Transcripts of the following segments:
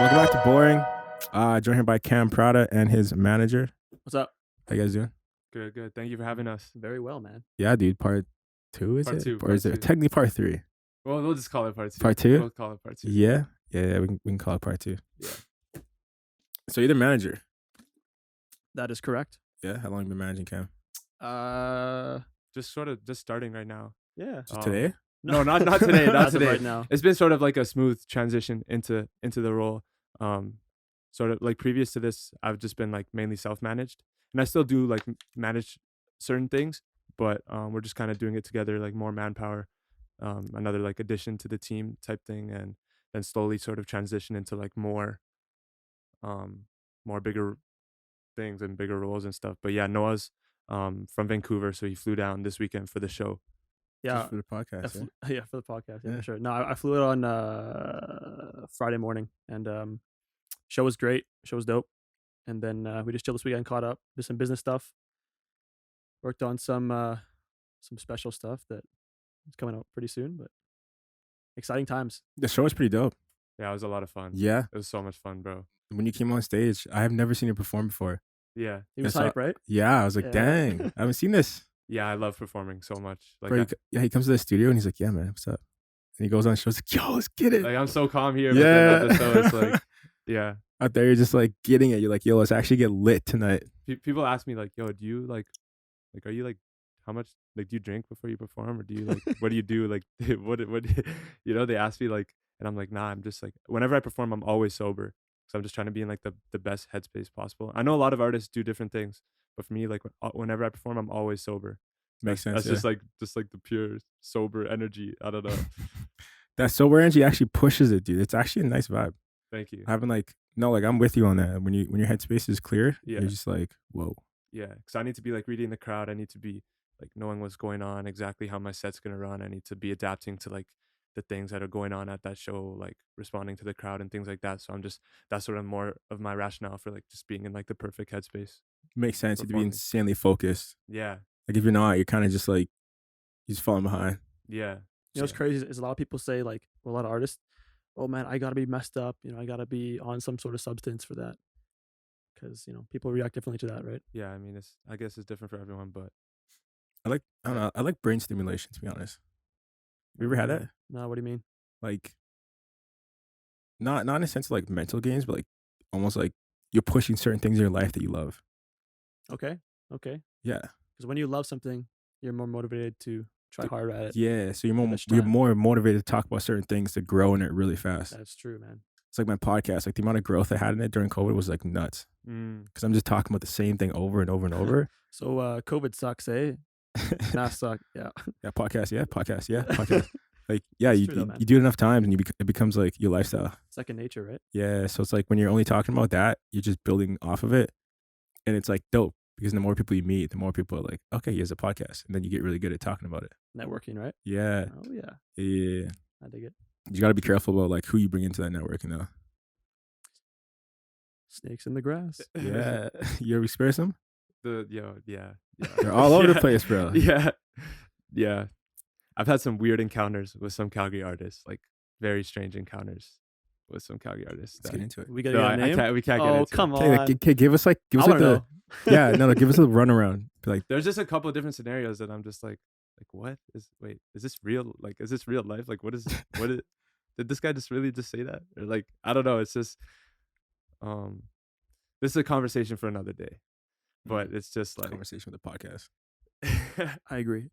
Welcome back to Boring. Joined here by Kam Prada and his manager. What's up? How you guys doing? Good, good. Thank you for having us. Very well, man. Yeah, dude. Part 2 is Part it? two, Or part is it two. technically part 3? Well, we'll just call it part 2. Part 2? We'll call it part 2. Yeah. We can call it part 2. Yeah. So you're the manager. That is correct. Yeah. How long have you been managing Kam? Just starting right now. Yeah. Just today? No, not today. Not As of today. right now. It's been sort of like a smooth transition into the role. Sort of like previous to this, I've just been like mainly self-managed, and I still do like manage certain things, but we're just kind of doing it together, like more manpower, another like addition to the team type thing, and then slowly sort of transition into like more bigger things and bigger roles and stuff. But yeah, Noah's from Vancouver, so he flew down this weekend for the show. Yeah. Just for the podcast. Yeah, for the podcast. Yeah, Yeah. for sure. No, I flew it on Friday morning, and show was great. Show was dope. And then we just chilled this weekend, caught up, did some business stuff, worked on some special stuff that is coming out pretty soon. But exciting times. The show was pretty dope. Yeah, it was a lot of fun. Yeah. It was so much fun, bro. When you came on stage, I have never seen you perform before. Yeah. He was Yeah, so- hype, right? Yeah. I was like, Yeah. dang, I haven't seen this. Yeah, I love performing so much. Like, Bro, he comes to the studio and he's like, yeah, man, what's up? And he goes on shows like, yo, let's get it. I'm so calm here. Yeah. But then at the show, it's like, yeah. Out there, you're just like getting it. You're like, yo, let's actually get lit tonight. People ask me like, yo, do you like, are you like, how much, like, do you drink before you perform, or do you like, what do you do? Like, what, you know, they ask me like, and I'm like, nah, I'm just like, whenever I perform, I'm always sober. So I'm just trying to be in like the best headspace possible. I know a lot of artists do different things, but for me, like whenever I perform, I'm always sober. Makes sense. That's yeah. just like the pure sober energy. I don't know. That sober energy actually pushes it, dude. It's actually a nice vibe. Thank you. Having like, no, like I'm with you on that. When your headspace is clear, Yeah. you're just like, whoa. Yeah, because I need to be like reading the crowd. I need to be like knowing what's going on, exactly how my set's gonna run. I need to be adapting to like the things that are going on at that show, like responding to the crowd and things like that. So that's sort of more of my rationale for like just being in like the perfect headspace. Makes sense. You have to be Performing. insanely focused. Yeah, Like if you're not, you're kind of just like, you're just falling behind. yeah, You know what's crazy is a lot of people say, like, well, a lot of artists, oh man, I gotta be messed up. You know, I gotta be on some sort of substance for that, because you know people react differently to that, right? yeah. I mean, I guess it's different for everyone, but I don't know. I like brain stimulation, to be honest. You ever had that? No, what do you mean? Like, not in a sense of like mental games, but like almost like you're pushing certain things in your life that you love. Okay. Yeah. Because when you love something, you're more motivated to try harder at it. Yeah. So Give it you're time. more motivated to talk about certain things to grow in it really fast. That's true, man. It's like my podcast. Like the amount of growth I had in it during COVID was like nuts. Because I'm just talking about the same thing over and over and over. So COVID sucks, eh? Nah, suck. Yeah. Yeah, podcast. Like, yeah, It's you true though, man. do it enough times and it becomes like your lifestyle. Second nature, right? Yeah, so it's like when you're only talking about that, you're just building off of it. And it's like dope because the more people you meet, the more people are like, okay, he has a podcast. And then you get really good at talking about it. Networking, right? Yeah. Oh yeah, Yeah. I dig it. You got to be careful about like who you bring into that networking though. Snakes in the grass. Yeah. You ever experience them? yeah. They're all over the Yeah. place, bro. Yeah. I've had some weird encounters with some Calgary artists, like very strange encounters with some Calgary artists. Let's get into it. We gotta No, get a name. we can't get Oh into come it. on! Okay, give us like I the wanna know. yeah, no, give us a runaround. Be like, There's just a couple of different scenarios that I'm just like what is this real? Like, is this real life? Like, did this guy just really just say that? Or like, I don't know. It's just, this is a conversation for another day, but it's just like, conversation with the podcast. I agree.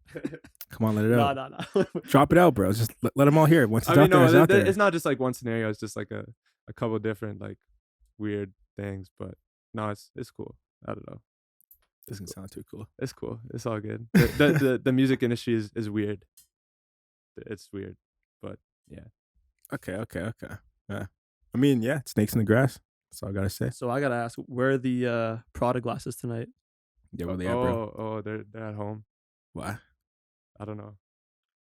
Come on, let it out. No. Drop it out, bro. Just let them all hear it. Once it's I out mean, there, no, it's out there. it's not just like one scenario. It's just like a couple of different like weird things, but no, it's cool. I don't know. Doesn't sound too cool. It's cool. It's all good. The music industry is weird. It's weird, but yeah. Okay. Yeah. I mean, yeah, snakes in the grass. That's all I gotta say. So I gotta ask, where are the Prada glasses tonight? Yeah, where they at, bro? Oh, they're at home. Why? I don't know.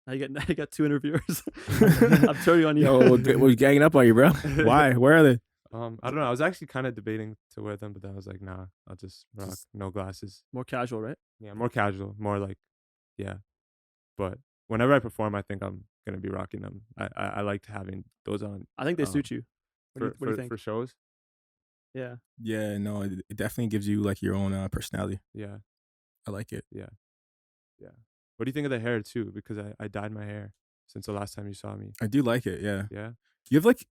Now you got two interviewers. I'm turning on you. Yo, we're ganging up on you, bro. Why? Where are they? I don't know. I was actually kind of debating to wear them, but then I was like, nah, I'll just rock no glasses. More casual, right? Yeah, more casual, more like, yeah. But whenever I perform, I think I'm gonna be rocking them. I liked having those on. I think they suit you. What do you think? for shows. Yeah. Yeah, no, it definitely gives you like your own personality. Yeah. I like it. Yeah. What do you think of the hair too? Because I dyed my hair since the last time you saw me. I do like it. Yeah. Yeah. You have like,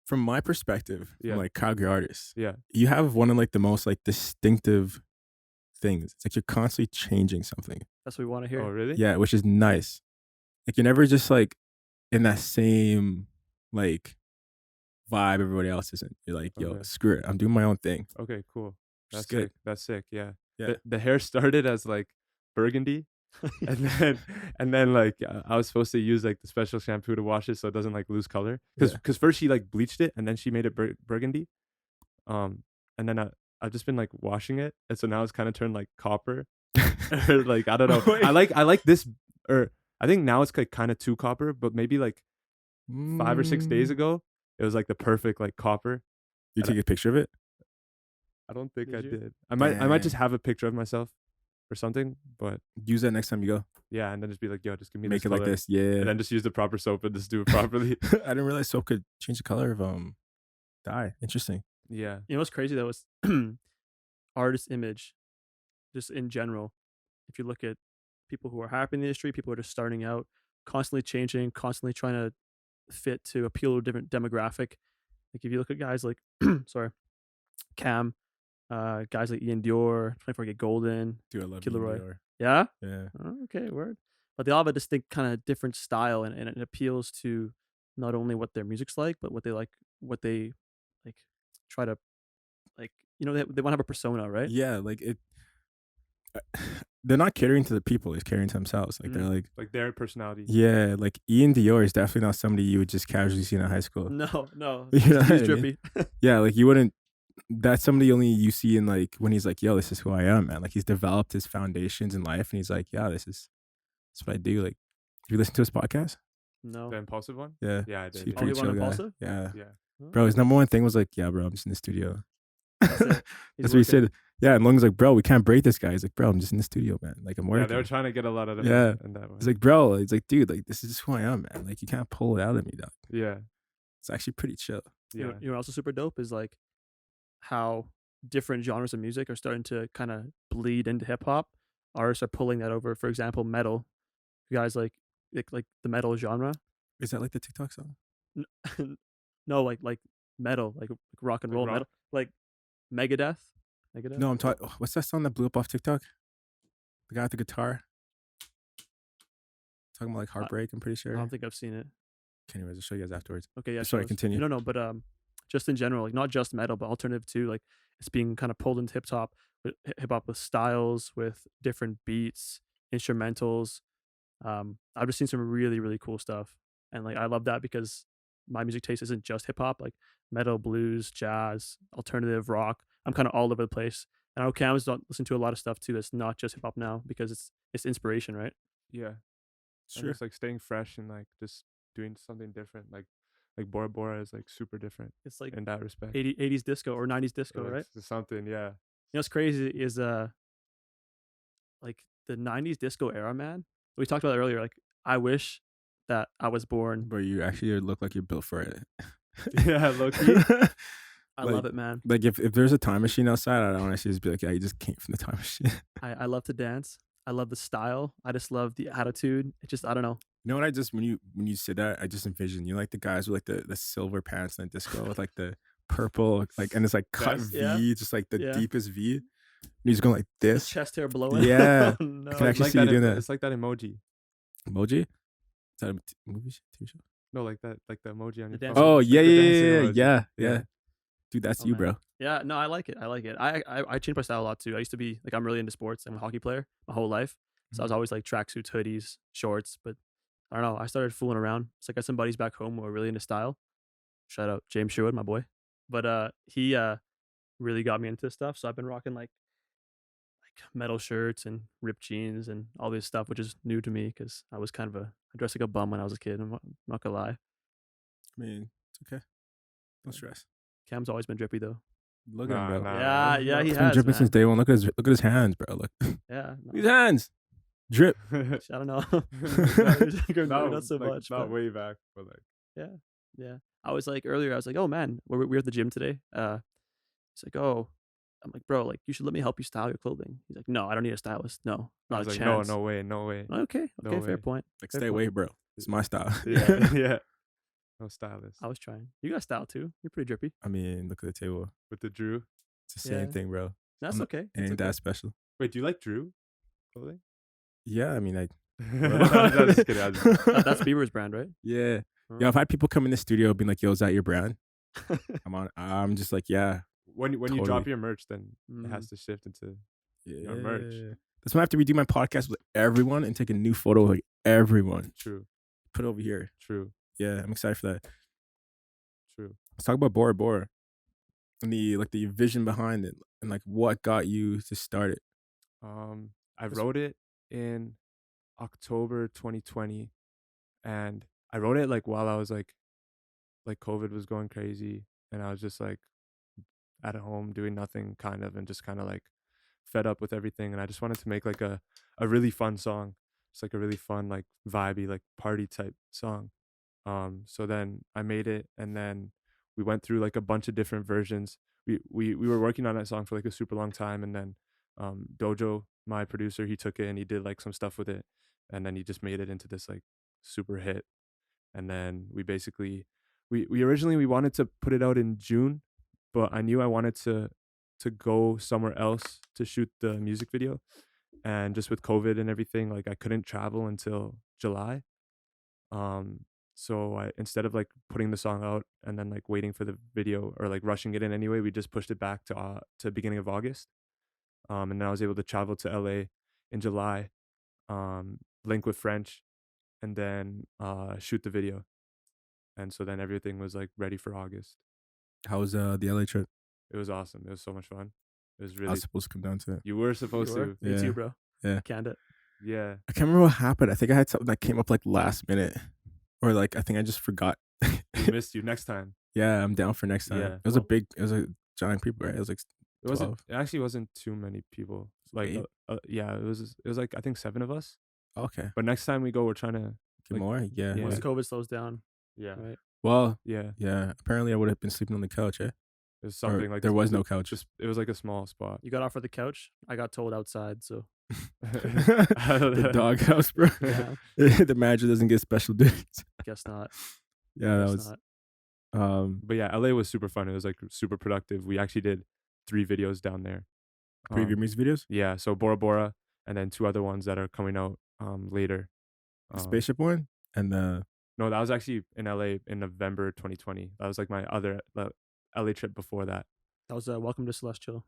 from my perspective, Yeah. from like Calgary artists, Yeah. you have one of like the most like distinctive things. It's like you're constantly changing something. That's what we want to hear. Oh, really? Yeah, which is nice. Like you're never just like in that same like vibe everybody else isn't. You're like, yo, Okay. screw it. I'm doing my own thing. Okay, cool. Which is That's good. sick. That's sick. Yeah. Yeah. The hair started as like burgundy, and then like I was supposed to use like the special shampoo to wash it so it doesn't like lose color. Yeah. Because first she like bleached it and then she made it burgundy. And then I've just been like washing it, and so now it's kind of turned like copper. Or, like I don't know. Wait. I like this, or I think now it's like kind of too copper, but maybe like 5 or 6 days ago it was like the perfect like copper. You take a picture of it? I don't think Did I you? did. I might just Dang. have a picture of myself or something, but Use that next time you go. yeah, and then just be like, yo, just give me Make this it like color. this. Yeah. And then just use the proper soap and just do it properly. I didn't realize soap could change the color of dye. Interesting. Yeah. You know what's crazy though is artist image, just in general. If you look at people who are happy in the industry, people who are just starting out, constantly changing, constantly trying to fit to appeal to a different demographic. Like if you look at guys like, sorry, Cam, guys like Ian Dior, 24 Get Golden, Dude, I love Killer Ian Roy. Dior. yeah. Yeah. Oh, okay, word. But they all have a distinct kind of different style, and it appeals to not only what their music's like, but what they like, what they like, try to like. You know, they want to have a persona, right? Yeah, like it. They're not catering to the people; they're catering to themselves. Like they're like, Like their personality. yeah, like Ian Dior is definitely not somebody you would just casually see in high school. No, You know what I he's mean? drippy. Yeah, like you wouldn't. That's somebody only you see in like when he's like, yo, this is who I am, man. Like he's developed his foundations in life, and he's like, yeah, that's what I do. Like, have you listened to his podcast? No. The impulsive one? Yeah, Yeah, I He's did. Oh, he pretty went chill guy. Impulsive? Yeah, Yeah. bro. His number one thing was like, yeah, bro, I'm just in the studio. That's it. He's That's what he working. said. Yeah, and Lung's like, bro, we can't break this guy. He's like, bro, I'm just in the studio, man. Like I'm Yeah, working. they were trying to get a lot out of Yeah. me in that way. He's like, bro, he's like, dude, like this is just who I am, man. Like you can't pull it out of me, dog. yeah. It's actually pretty chill. You Yeah. know, what also super dope is like how different genres of music are starting to kind of bleed into hip hop. Artists are pulling that over. For example, metal. You guys like the metal genre. Is that like the TikTok song? No, like metal, like rock and Like roll rock? metal, like Megadeth. No, I'm talking. What's that song that blew up off TikTok? The guy with the guitar. Talking about like heartbreak. I'm pretty I sure. don't think I've seen it. Anyways, I'll show you guys afterwards. Okay, yeah. Sorry, show us. continue. No, but just in general, like not just metal, but alternative too. Like it's being kind of pulled into hip hop with styles, with different beats, instrumentals. I've just seen some really really cool stuff, and like I love that because my music taste isn't just hip hop, like metal, blues, jazz, alternative rock. I'm kind of all over the place. And I know Cam's not listen to a lot of stuff too that's not just hip hop now because it's inspiration, right? Yeah. And Sure. just like staying fresh and like just doing something different. Like Bora is like super different It's like in that respect. 80s disco or 90s disco, Or, like, right? something, yeah. You know what's crazy is like the 90s disco era, man. We talked about it earlier. Like I wish that I was born. But you actually look like you're built for it. Yeah, low-key. I Like- love it, man. Like if there's a time machine outside, I don't honestly just be like, yeah, you just came from the time machine. I love to dance. I love the style. I just love the attitude. It just I don't know. You know what I just when you said that, I just envision you know, like the guys with like the silver pants and the disco with like the purple like and it's like cut Vest? V, Yeah. just like the Yeah. deepest V. And he's going like The this. chest hair blowing. Yeah. Oh, no. I can actually like see you that doing that. It's like that emoji. Emoji? Is that a movie? TV show? No, like that, like the emoji on your dancing- phone. Oh Like yeah, the yeah, dancing yeah, emoji. yeah, Yeah. yeah. Dude, that's Oh, you, man. bro. Yeah, no, I like it. I changed my style a lot too. I used to be like I'm really into sports. I'm a hockey player my whole life. So I was always like tracksuits, hoodies, shorts, but I don't know. I started fooling around. It's like I got some buddies back home who are really into style. Shout out James Sherwood, my boy. But he really got me into this stuff. So I've been rocking like metal shirts and ripped jeans and all this stuff, which is new to me because I dressed like a bum when I was a kid. I'm not gonna lie. I mean, it's okay. No stress. Cam's always been drippy though. Look at him, bro. Nah, Yeah, man. yeah, he He's been has. dripping Man. since day one. Look at his hands, bro. Look. Yeah, no, His hands. Drip. I don't know. Not, not so like, much. not but- way back, but like yeah. I was like earlier, I was like, oh man, we're at the gym today. He's like, oh, I'm like, bro, like you should let me help you style your clothing. He's like, no, I don't need a stylist. No, I not was a like, chance. no way, no way. Okay, No fair way. point. Like, Fair stay point. away, bro. It's my style. Yeah, yeah. No stylist. I was trying. You got style too. You're pretty drippy. I mean, look at the table. With the Drew. It's the same Yeah. thing, bro. That's I'm not- okay. It That's ain't okay. that special. Wait, do you like Drew clothing? Yeah, I mean, I I'm just kidding. I'm just kidding. That's Bieber's brand, right? yeah. Yeah, I've had people come in the studio being like, "Yo, is that your brand?" I'm just like, yeah, When you Totally. drop your merch, then it Mm. has to shift into yeah. merch. That's why I have to redo my podcast with everyone and take a new photo of like everyone. True, Put it over here. true, Yeah, I'm excited for that. true. Let's talk about Bora and the vision behind it and like what got you to start it. I wrote it in October 2020, and I wrote it like while I was like COVID was going crazy, and I was just like at home doing nothing kind of, and just kind of like fed up with everything, and I just wanted to make like a really fun song. It's like a really fun, like vibey, like party type song. So then I made it, and then we went through like a bunch of different versions. We were working on that song for like a super long time, and then Dojo, my producer, he took it and he did like some stuff with it, and then he just made it into this like super hit. And then we basically we originally we wanted to put it out in June, but I knew I wanted to go somewhere else to shoot the music video, and just with COVID and everything, like I couldn't travel until July. So I, instead of like putting the song out and then like waiting for the video or like rushing it in anyway, we just pushed it back to beginning of August. And then I was able to travel to LA in July, link with French, and then shoot the video. And so then everything was like ready for August. How was the LA trip? It was awesome. It was so much fun. It was I really. was supposed to come down to it. You were supposed You to. Me Yeah. too, bro. Yeah. Canned it. Yeah. I can't remember what happened. I think I had something that came up like last minute, or like I think I just forgot. We missed you next time. Yeah, I'm down for next time. Yeah. It was a giant people, right? It was like It wasn't. 12. It actually wasn't too many people. Like, Eight? yeah, it was like I think 7 of us. Okay, But next time we go, we're trying to. get Like, more. Yeah. yeah. Once COVID slows down, Yeah. right? Well, Yeah. yeah. Apparently, I would have been sleeping on the couch. Eh? It was Or something like there was no couch. Just it was like a small spot. You got off of the couch. I got told outside. So The doghouse, bro. yeah, The manager doesn't get special duties. guess not. Yeah, that Guess was. not. But yeah, LA was super fun. It was like super productive. We actually did 3 videos down there. Three of your music videos. Yeah, so Bora, and then 2 other ones that are coming out later. The spaceship one and the. No, that was actually in LA in November 2020. That was like my other LA trip before that. That was Welcome to Celestial.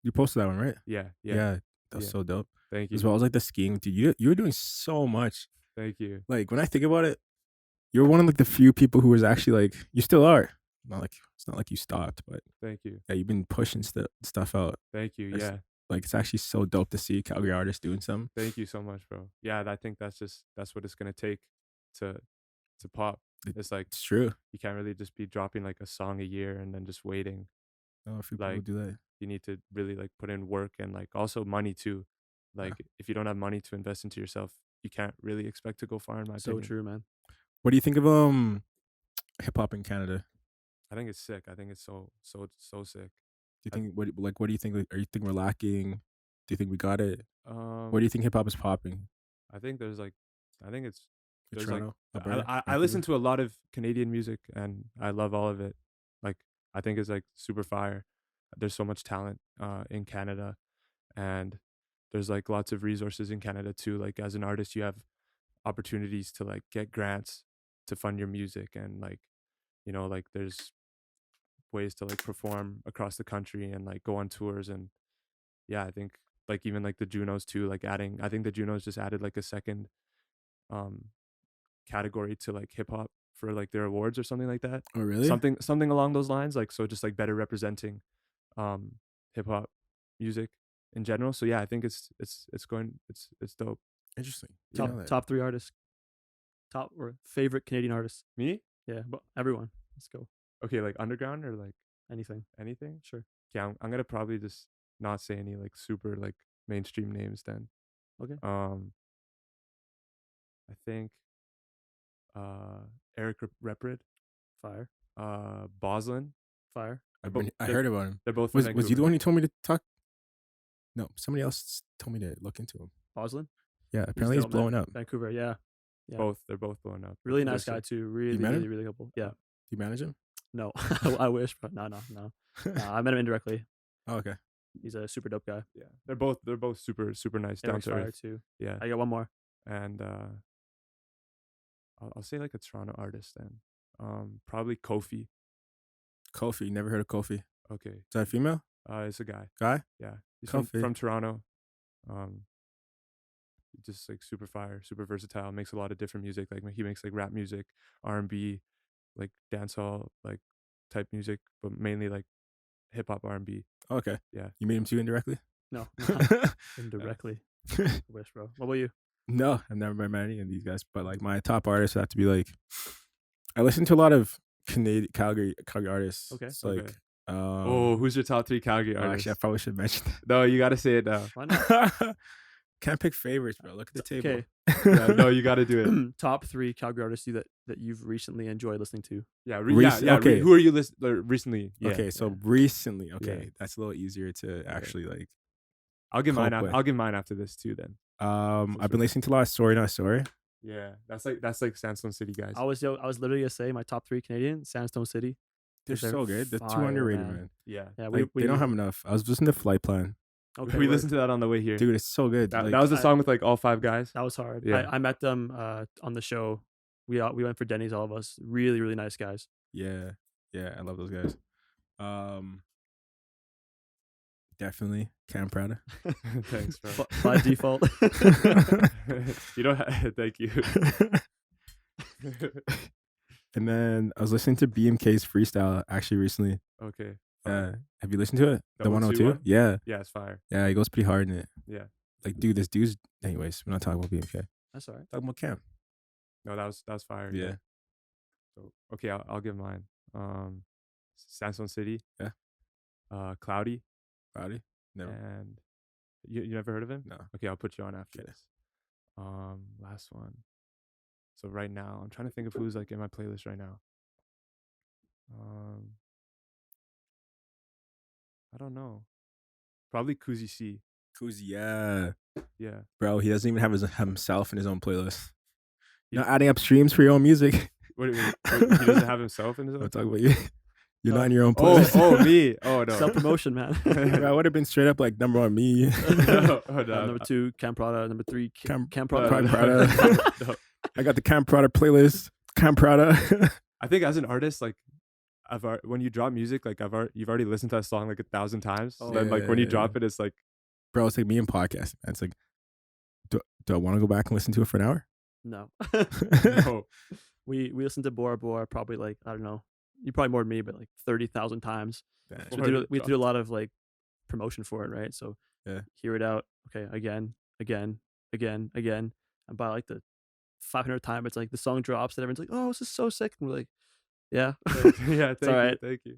You posted that one, right? Yeah. That was Yeah. so dope. Thank you. As well as like the skiing, dude. You were doing so much. Thank you. Like when I think about it, you're one of like the few people who was actually like you still are. Not like it's not like you stopped, but Thank you. yeah, you've been pushing stuff out. Thank you. That's- Yeah. Like it's actually so dope to see Calgary artists doing something. Thank you so much, bro. Yeah, I think that's what it's gonna take to pop. It's like It's true. you can't really just be dropping like a song a year and then just waiting. No, a few people Like, do that. You need to really like put in work and like also money too. Like if you don't have money to invest into yourself, you can't really expect to go far, in my So opinion. true, man. What do you think of hip hop in Canada? I think it's sick. I think it's so sick. Do you think what do you think? Like, are you think we're lacking? Do you think we got it? Um, What do you think hip hop is popping? I think there's like, I think it's In there's like Toronto, Alberta, I listen to a lot of Canadian music and I love all of it. Like I think it's like super fire. There's so much talent in Canada, and there's like lots of resources in Canada too. Like as an artist, you have opportunities to like get grants to fund your music, and like like there's ways to like perform across the country and like go on tours. And yeah, I think like even like the Junos too, like adding, I think the Junos just added like a second category to like hip hop for like their awards or something like that. Oh really? Something along those lines, like so just like better representing hip hop music in general. So yeah, I think it's dope. Interesting. You Top know that. top 3 artists. Top or favorite Canadian artists. Me? Yeah, but everyone. Let's go. Okay, like underground or like Anything. anything? Sure. Yeah, I'm gonna probably just not say any like super like mainstream names then. Okay. I think Eric Reprid. Fire. Boslin. Fire. I heard about him. They're both from Was you the Vancouver. one who told me to talk? No, somebody else told me to look into him. Boslin. Yeah, apparently he's dope, man. blowing up. Vancouver. Yeah. They're both blowing up. Really They're nice guy sick. too. Really, met him? really, really couple. Yeah. Do you manage him? No, I wish, but no. I met him indirectly. Oh, okay. He's a super dope guy. Yeah, they're both super nice, down Eric's to fire earth. too. Yeah, I got one more. and I'll say like a Toronto artist then. Probably Kofi. Kofi. Never heard of Kofi. Okay, Is that a female? it's a guy. Guy? Yeah, he's Kofi. from Toronto. Just like super fire, super versatile. Makes a lot of different music. Like he makes like rap music, R&B, like dancehall like type music, but mainly like hip hop R&B. Oh, okay. Yeah. You meet him too indirectly? No, indirectly. Wish, bro. What about you? No, I've never met any of these guys. But like my top artists have to be like, I listen to a lot of Calgary artists. Okay. It's like, Who's your top 3 Calgary artists? actually, I probably should mention No, you gotta say it now. Why not? that. Can't pick favorites, bro. Look at the table. Okay. Yeah, no, you gotta do it. Top 3 Calgary artists that you've recently enjoyed listening to. Yeah, Okay. Who are you listening recently? Yeah. Okay, so recently, Yeah. that's a little easier to actually like. I'll give mine. cope with. I'll give mine after this too. Then. I've been listening to a lot of Sorry Not Sorry. Yeah, that's like Sandstone City guys. I was literally gonna say my top 3 Canadian, Sandstone City. They're They're so good. They're too fire, underrated, man. man. Yeah. Yeah, Like, they don't have enough. I was listening to Flight Plan. Okay, we word. listened to that on the way here. Dude, it's so good. that Like, was the song with like all 5 guys. That was hard. Yeah. I met them on the show. We went for Denny's, all of us. Really, really nice guys. yeah, I love those guys. Definitely Kam Prada. Thanks, bro. By default. You don't. Thank you. And then I was listening to BMK's freestyle actually recently. Okay. Have you listened to it? The 102 102? one? Yeah. Yeah, it's fire. Yeah, he goes pretty hard in it. Yeah. Like, dude, this dude's. Anyways, we're not talking about BMK. That's all right. Talking about Cam. No, that was fire. Yeah. So okay, I'll give mine. Sandstone City. Yeah. Cloudy. Rowdy? Never. And you never heard of him? No. Okay, I'll put you on after Okay. this. Last one. So right now, I'm trying to think of who's like in my playlist right now. I don't know. Probably Kuzi C. Kuzi, yeah. Yeah. Bro, he doesn't even have himself in his own playlist. You're He- not adding up streams for your own music. Wait, he doesn't have himself in his I'm own. talking about you. You're not in your own Oh, playlist. me. Oh no. Self promotion, man. I would have been straight up like number 1 me. No, no, Number 2, Kam Prada. Number 3, Kam Kam Prada. Prada. No. I got the Kam Prada playlist. Kam Prada. I think as an artist, like when you drop music, like you've already listened to that song like 1,000 times. Oh, Then like when you yeah. drop it, it's like Bro, it's like me and podcast, man. It's like, do I want to go back and listen to it for an hour? No. no. We listened to Bora probably like, I don't know, you probably more than me, but like 30,000 times. Damn. So we had to do a lot of like promotion for it, right? So Yeah. hear it out. Okay, again. And by like the 500th time, it's like the song drops and everyone's like, oh, this is so sick. And we're like, yeah. Yeah, thank you. alright. Thank you.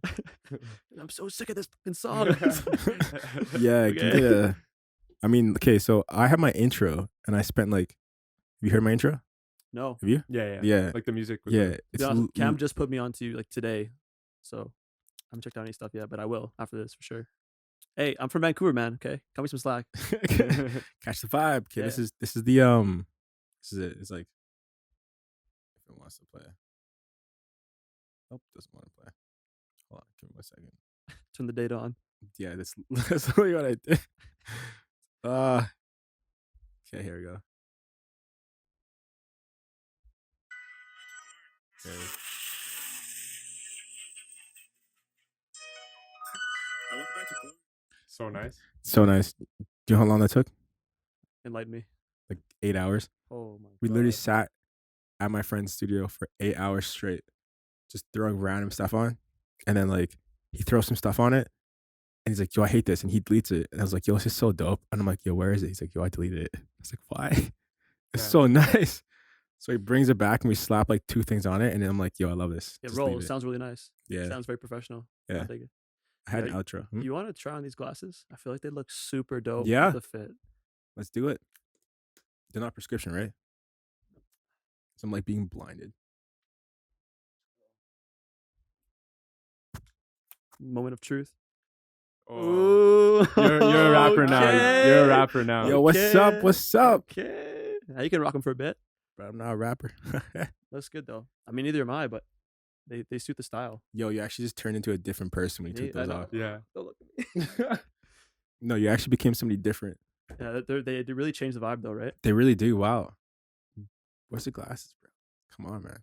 I'm so sick of this fucking song. Yeah, Okay. yeah. I mean, okay, so I have my intro, and I spent like, have you heard my intro? No. Have you? Yeah. Yeah. Like the music. with Yeah. the- It's To be honest, Cam just put me onto like today. So I haven't checked out any stuff yet, but I will after this for sure. Hey, I'm from Vancouver, man. Okay. Cut me some slack. catch the vibe. Okay, Yeah. this is the this is it. It's like if it wants to play. Nope, doesn't want to play. Hold on, give me 1 second. Turn the data on. Yeah, that's literally what I did. Okay, here we go. Okay. So nice. So nice. Do you know how long that took? Enlighten me. Like 8 hours. Oh my god. We literally sat at my friend's studio for 8 hours straight, just throwing random stuff on. And then like he throws some stuff on it and he's like, yo, I hate this. And he deletes it. And I was like, yo, this is so dope. And I'm like, yo, where is it? He's like, yo, I deleted it. I was like, why? It's Yeah. so nice. So he brings it back and we slap like 2 things on it. And then I'm like, yo, I love this. It Just leave rolls. Sounds really nice. Yeah. Sounds very professional. Yeah. I dig it. I had Yeah, an outro. Hmm? You want to try on these glasses? I feel like they look super dope. Yeah. With the fit. Let's do it. They're not prescription, right? So I'm like being blinded. moment of truth. Oh. You're a rapper now. You're a rapper now. Yo, what's up? What's up? Okay. Now you can rock them for a bit. But I'm not a rapper. That's good though. I mean, neither am I, but they suit the style. Yo, you actually just turned into a different person when you took I those know. off. Yeah. Don't look at me. No, you actually became somebody different. Yeah, they really changed the vibe though, right? They really do. Wow. Where's the glasses, bro? Come on, man.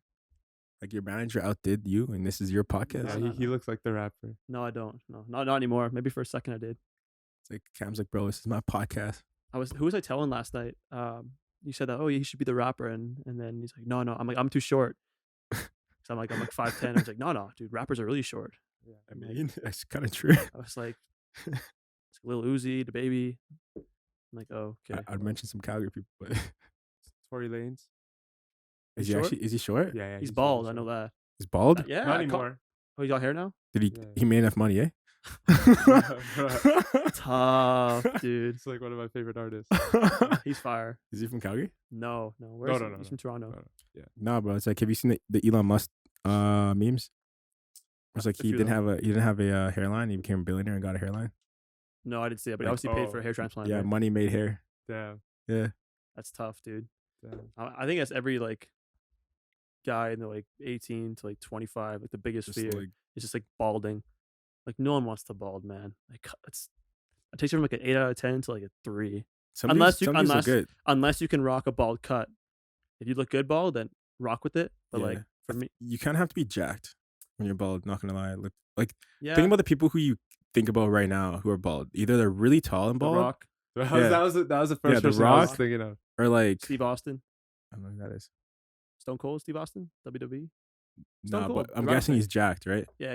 Like your manager outdid you, and this is your podcast. Yeah, he looks like the rapper. No, I don't. No, not anymore. Maybe for a second I did. It's like Cam's like, bro, this is my podcast. Who was I telling last night? You said that, oh, he should be the rapper, and then he's like, no. I'm like, I'm too short. So I'm like 5'10". I was like, no, dude, rappers are really short. Yeah, I mean, that's kind of true. I was like, it's Lil Uzi, the baby. I'm like, oh, okay. I'd mention some Calgary people, but Tory Lanez. is He's he short? actually? Is he short? Yeah, He's bald. I know that. He's bald. Yeah, Not anymore. Oh, he got hair now. Did he? Yeah. He made enough money, eh? Tough, dude. It's like one of my favorite artists. He's fire. Is he from Calgary? No. Where's no. He's from Toronto. Yeah. No, bro. It's like, have you seen the Elon Musk memes? It's like A he few didn't of have a hairline. He became a billionaire and got a hairline. No, I didn't see it, but he Like, obviously paid for a hair transplant. Yeah, right? money made hair. Damn. Yeah. That's tough, dude. Damn. I think that's every like guy in the like 18 to like 25, like the biggest Just fear like, is just like balding. Like no one wants to bald, man. Like it takes you from like an 8 out of 10 to like a 3. some Unless dudes you- look good. Unless you can rock a bald cut. If you look good bald, then rock with it. But Yeah. like for me, You kind of have to be jacked when you're bald. Not gonna lie. Like yeah. think about the people who you think about right now who are bald. Either they're really tall and The bald, Rock, Yeah. That was the first Yeah, The person I was Rock. thinking of. or like Steve Austin, I don't know who that is. Stone Cold, Steve Austin, WWE. No, Stone but Cold, I'm The Rock guessing thing. he's jacked, right? Yeah,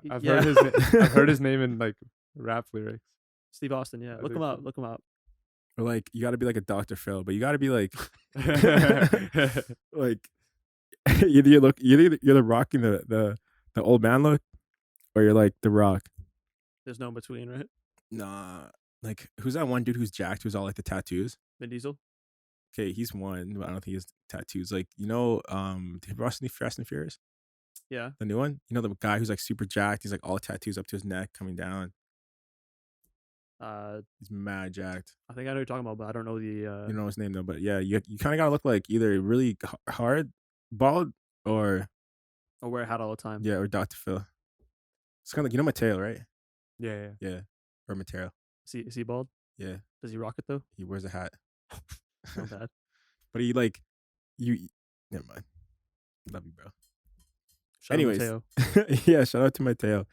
I've yeah. heard his name in like rap lyrics. Steve Austin. Yeah, I look think him up. so. Look him up. Or like you got to be like a Dr. Phil, but you got to be like like either you're the rocking the old man look, or you're like the Rock. There's no in between, right? Nah, like who's that one dude who's jacked who's all like the tattoos? Vin Diesel. Okay, he's one, but I don't think he has tattoos. Like you know, did you ever watch Fast and Furious? Yeah. The new one? You know the guy who's like super jacked. He's like all tattoos up to his neck coming down. He's mad jacked. I think I know what you're talking about, but I don't know the. You don't know his name though, but yeah, you kind of gotta look like either really hard bald or Or wear a hat all the time. yeah, or Dr. Phil. It's kind of like, you know Mateo, right? Yeah. Yeah, or Mateo. Is he bald? Yeah, Does he rock it though? he wears a hat, Not bad. but he like you. Never mind. Love you, bro. Shout out Anyways, Mateo. yeah, shout out to Mateo.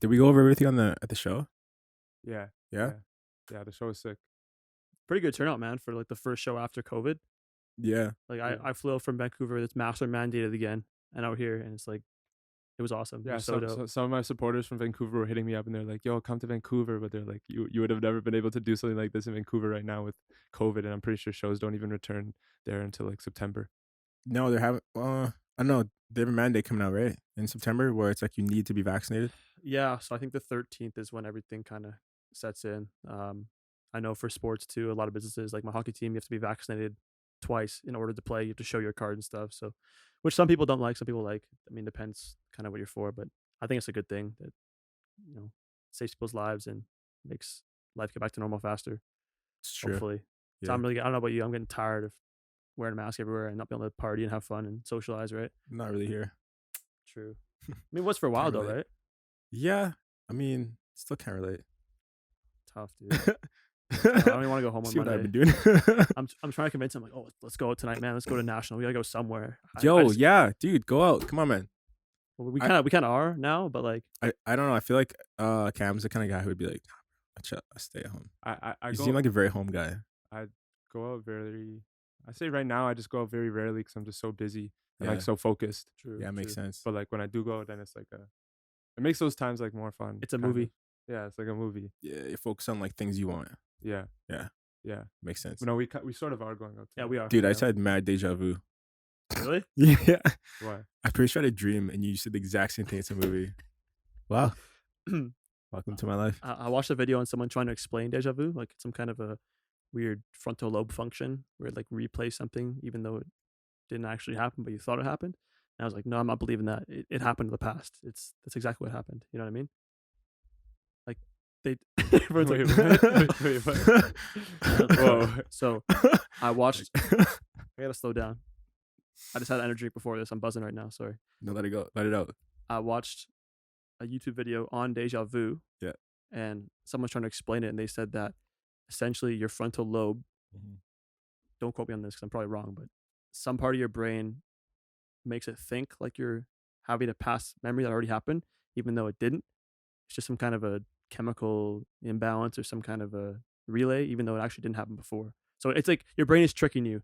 Did we go over everything at the show? Yeah. Yeah, Yeah, the show was sick. Pretty good turnout, man, for like the first show after COVID. yeah. Like Yeah. I flew out from Vancouver. It's masks are mandated again, and out here, and it's like, it was awesome. It Yeah, was so dope. some of my supporters from Vancouver were hitting me up and they're like, yo, come to Vancouver. But they're like, you would have never been able to do something like this in Vancouver right now with COVID. And I'm pretty sure shows don't even return there until like September. No, they're having. I don't know. They have a mandate coming out right in September where it's like you need to be vaccinated. Yeah, so I think the 13th is when everything kind of sets in. I know for sports too, a lot of businesses like my hockey team, you have to be vaccinated twice in order to play. You have to show your card and stuff. So, which some people don't like, some people like. I mean, depends kind of what you're for, but I think it's a good thing that saves people's lives and makes life get back to normal faster. It's true. Hopefully. So Yeah. I don't know about you. I'm getting tired of wearing a mask everywhere and not being able to party and have fun and socialize. Right? Not really here. True. I mean, it was for a while Can't though, relate. right? Yeah, I mean, still can't relate. Tough, dude. I don't even want to go home on See what I've Monday. been doing. I'm trying to convince him like, oh, let's go out tonight, man. Let's go to National. We gotta go somewhere. Yo, yeah, dude, go out. Come on, man. Well, we I- kind of are now, but like, I don't know. I feel like Cam's the kind of guy who would be like, I stay at home. I You go, seem like a very home guy. go out very, I say right now, I just go out very rarely because I'm just so busy and Yeah. like so focused. true. Yeah, it makes true. sense. But like when I do go, then it's like it makes those times like more fun. It's a kind of. movie. Yeah, it's like a movie. Yeah, you focus on like things you want. Yeah. Yeah. Yeah. Makes sense. But no, we sort of are going out. Yeah, tonight. we are. Dude, I Yeah. said mad deja vu. Really? Yeah. Why? I'm pretty sure I had a dream and you said the exact same thing. It's a movie. Wow. Welcome to my life. I watched a video on someone trying to explain deja vu, like some kind of a weird frontal lobe function where it like replays something even though it didn't actually happen, but you thought it happened. I was like, no, I'm not believing that. It happened in the past. That's exactly what happened. You know what I mean? Like they. Everyone's like, Wait, what? Whoa. So I watched. I gotta slow down. I just had an energy drink before this. I'm buzzing right now. Sorry. No, let it go. Let it out. I watched a YouTube video on deja vu. Yeah. And someone's trying to explain it, and they said that essentially your frontal lobe. Don't quote me on this because I'm probably wrong, but some part of your brain makes it think like you're having a past memory that already happened, even though it didn't. It's just some kind of a chemical imbalance or some kind of a relay, even though it actually didn't happen before. So it's like your brain is tricking you.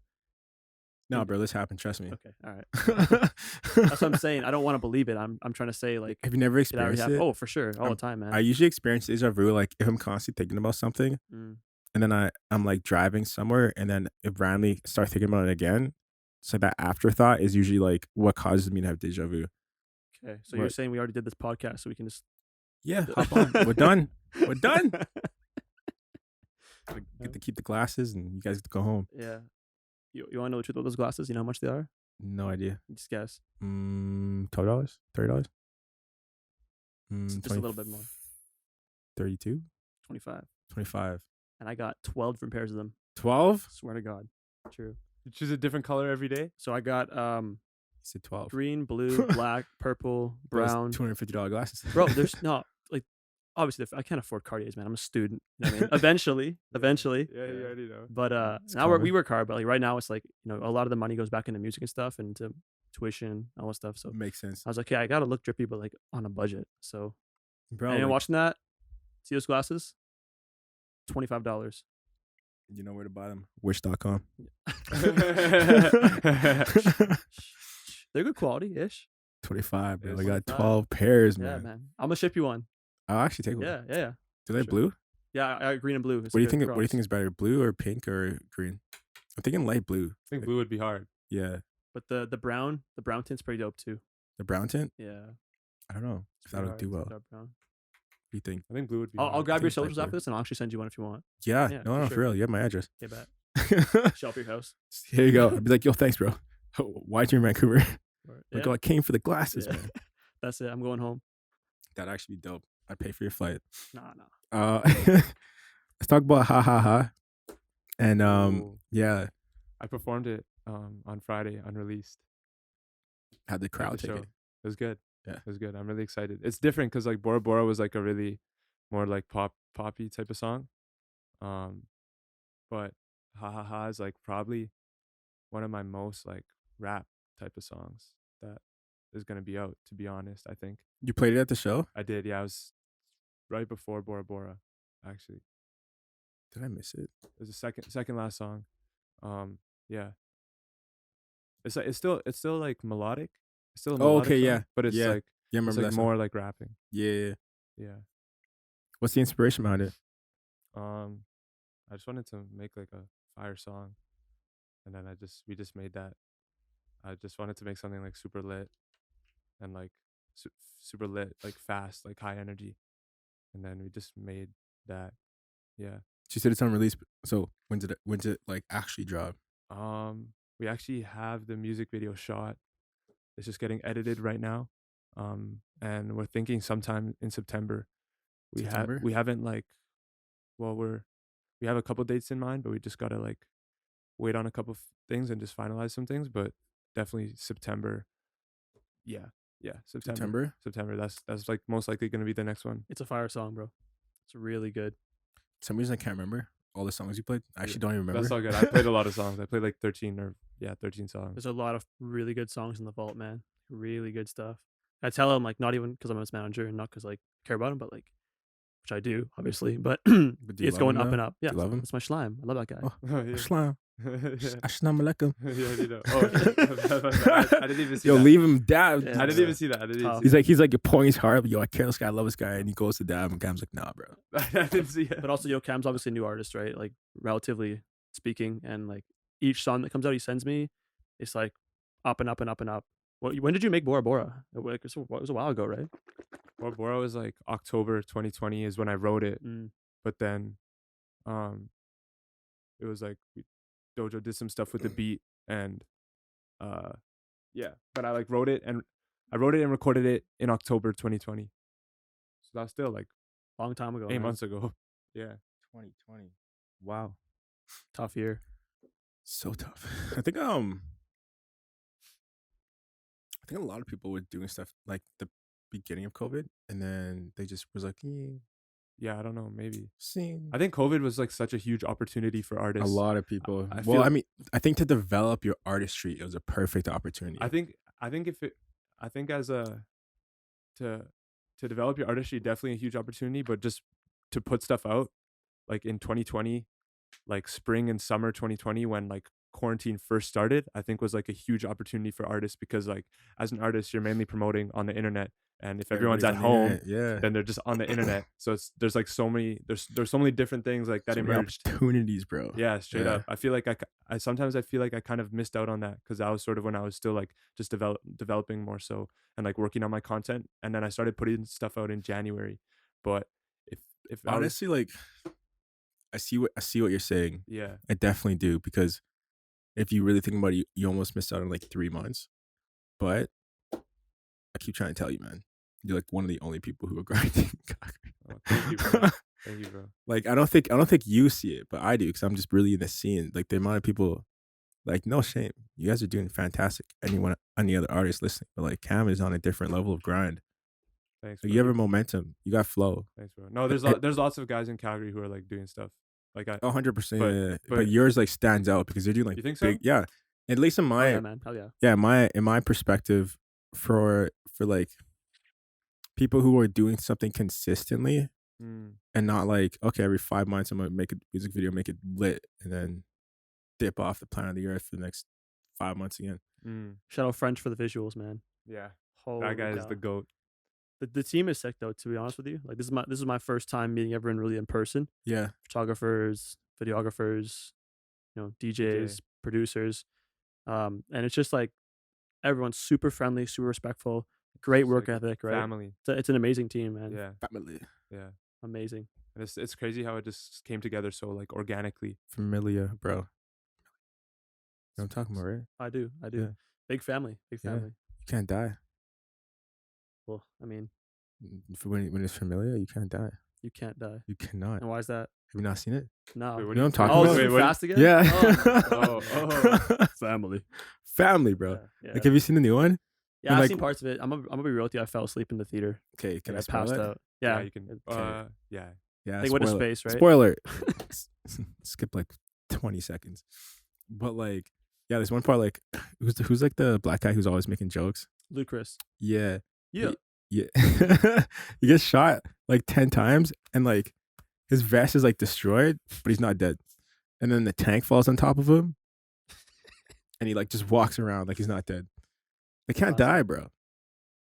No, bro, this happened. Trust me. Okay, all right. That's what I'm saying. I don't want to believe it. I'm trying to say like. Have you never experienced it? Oh, for sure, all the time, man. I usually experience deja vu like if I'm constantly thinking about something, and then I'm like driving somewhere, and then it randomly start thinking about it again. So that afterthought is usually like what causes me to have deja vu. Okay, so you're saying we already did this podcast, so we can just hop on. We're done. We're done. Get to keep the glasses, and you guys get to go home. Yeah. You want to know the truth about those glasses? You know how much they are? No idea. Just guess. $12, $30. Just a little bit more. 32, 25. 25. And I got 12 different pairs of them. 12? Swear to God. True. You choose a different color every day? So I got You said 12. green, blue, black, purple, brown. $250 glasses. Bro, there's no like obviously I can't afford Cartiers, man. I'm a student. You know what I mean? Eventually. Yeah, you already know. But now we work hard, but like right now it's like, you know, a lot of the money goes back into music and stuff and to tuition, all that stuff. So makes sense. I was like, yeah, I gotta look drippy, but like on a budget. So bro, and watching that, see those glasses? $25. You know where to buy them? Wish.com. They're good quality ish. 25, bro. It's I got 25. 12 pairs, Yeah, man. man. I'm gonna ship you one. I'll actually take one. Yeah. Do they Sure. blue? Yeah, I got green and blue. What do you think? What do you think is better, blue or pink or green? I'm thinking light blue. I think blue would be hard. Yeah, But the brown tint's pretty dope too. the brown tint. Yeah. I don't know if that'll do well. What Brown. do you think? I think blue would be I'll hard. grab your think light socials blue. after this, and I'll actually send you one if you want. Yeah, Yeah, no, for for sure. real. You have my address. Okay, bet. Show up your house. Here you go. I'd be like, yo, thanks, bro. Why'd you in Vancouver? Yeah. Like, oh, I came for the glasses, Yeah. man. That's it. I'm going home. That'd actually be dope. I'd pay for your flight. Nah. Let's talk about Ha Ha Ha. And Ooh. yeah, I performed it on Friday, Unreleased. had the at crowd the take show. it. It was good. Yeah. It was good. I'm really excited. It's different because like Bora Bora was like a really more like poppy type of song. But Ha Ha Ha is like probably one of my most like rap type of songs that is gonna be out, to be honest. I think You played it at the show? I did. Yeah, I was right before Bora Bora, actually. Did I miss it? It was the second last song. Yeah. It's like it's still like melodic. It's still a melodic okay, song, yeah. but it's Yeah. like Yeah, I it's remember like that more like rapping. Yeah. Yeah. What's the inspiration behind it? I just wanted to make like a fire song, and then we just made that. I just wanted to make something like super lit, and like super lit, like fast, like high energy, and then we just made that. Yeah. She said it's unreleased. So when's it like actually drop? We actually have the music video shot. It's just getting edited right now. And we're thinking sometime in September. September? We haven't like, well, we have a couple dates in mind, but we just gotta like wait on a couple things and just finalize some things. But definitely September. Yeah, September. That's like most likely gonna be the next one. It's a fire song, bro. It's really good. For some reason I can't remember all the songs you played. I actually don't even remember. That's all good. I played a lot of songs. I played like 13 songs. There's a lot of really good songs in the vault, man. Really good stuff. I tell him like not even because I'm his manager and not because like I care about him, but like which I do obviously. But But do you it's love going him up though? and up. Yeah, Do you love him? it's my slime. I love that guy. Oh, Yeah. Aslam. Yeah. Assalamu alaikum. Yeah, you know. Oh, I didn't even see Yo, that. leave him dab. Yeah. I didn't even see that. I didn't even see He's like pouring his heart. Yo, I care this guy. I love this guy. And he goes to dab, and Cam's like, nah, bro. that. I didn't see it. But also, Cam's obviously a new artist, right? Like relatively speaking, and like each song that comes out, he sends me, it's like up and up and up and up. When did you make Bora Bora? It was a while ago, right? Well, Bora was like October 2020 is when I wrote it. But then, it was like Dojo did some stuff with the beat, and Yeah, but I like wrote it and recorded it in October 2020. So that's still like Long time ago. 8 man. months ago. Yeah. 2020. Wow. Tough year. So tough. I think a lot of people were doing stuff like the beginning of COVID, and then they just was like, Yeah, I don't know, maybe. see. I think COVID was like such a huge opportunity for A artists. lot of people. I Well, feel- I mean, I think to develop your artistry, it was a perfect opportunity. I think as a to develop your artistry, definitely a huge opportunity, but just to put stuff out like in 2020, like spring and summer 2020, when like quarantine first started, I think was like a huge opportunity for artists, because like as an artist, you're mainly promoting on the internet, and if everyone's at Everybody's on the home, internet, yeah, then they're just on the internet. So there's like so many there's so many different things like that so many emerged. opportunities, bro. Yeah, straight Yeah. up. I feel like I sometimes I feel like I kind of missed out on that, because that was sort of when I was still like just developing more so, and like working on my content, and then I started putting stuff out in January. But if I was, Honestly, like, I see what you're saying. yeah, I definitely do, because if you really think about it, you almost missed out on like 3 months. But I keep trying to tell you, man, you're like one of the only people who are grinding. oh, thank you, bro. Thank you, bro. Like, I don't think you see it, but I do, because I'm just really in the scene. Like, the amount of people, like, no shame, you guys are doing fantastic. Any other artist listening, but like Cam is on a different level of grind. Thanks. Like, Bro. you have a momentum, you got flow. Thanks, bro. No, there's lots of guys in Calgary who are like doing stuff. Like 100%. But- Yeah. but- But yours like stands out because you're doing like You think so? big, yeah. At least in Oh, my yeah, man. Hell yeah. yeah, in my perspective, for like people who are doing something consistently, and not like, okay, every 5 months I'm gonna make a music video, make it lit, and then dip off the planet of the earth for the next 5 months again. Shout out French for the visuals, man. Yeah, Holy that guy is cow. the GOAT. The team is sick though, to be honest with you. Like this is my first time meeting everyone really in person. Yeah, Photographers, videographers, DJs, producers. And it's just like everyone's super friendly, super respectful, great Just, work like, ethic, right? Family. It's an amazing team, man. Yeah, family, yeah. Amazing. And it's crazy how it just came together so like organically. familiar, bro. You know what I'm talking about, right? I do. Yeah. Big family. Yeah. You can't die. Well, I mean, When it's familiar, you can't die. you can't die. You cannot. And why is that? Have you not seen it? No. Wait, You know what I'm talking Oh, about? is it Wait, what- fast again? Yeah. Oh, Family. Family, bro. Yeah. Like, have you seen the new one? Yeah, And, I've like- seen parts of it. I'm gonna be real with you. I fell asleep in the theater. Okay, can Like, I I spoil passed it? out. Yeah, you can. Okay. Yeah. Yeah, They went to spoil it. space, right? Spoiler. Skip like 20 seconds. But like, yeah, there's one part like, who's like the black guy who's always making jokes? Ludicrous. Yeah. Yeah. Yeah. He gets shot like 10 times, and like his vest is like destroyed, but he's not dead. And then the tank falls on top of him, and he like just walks around like he's not dead. They can't Classic. die, bro.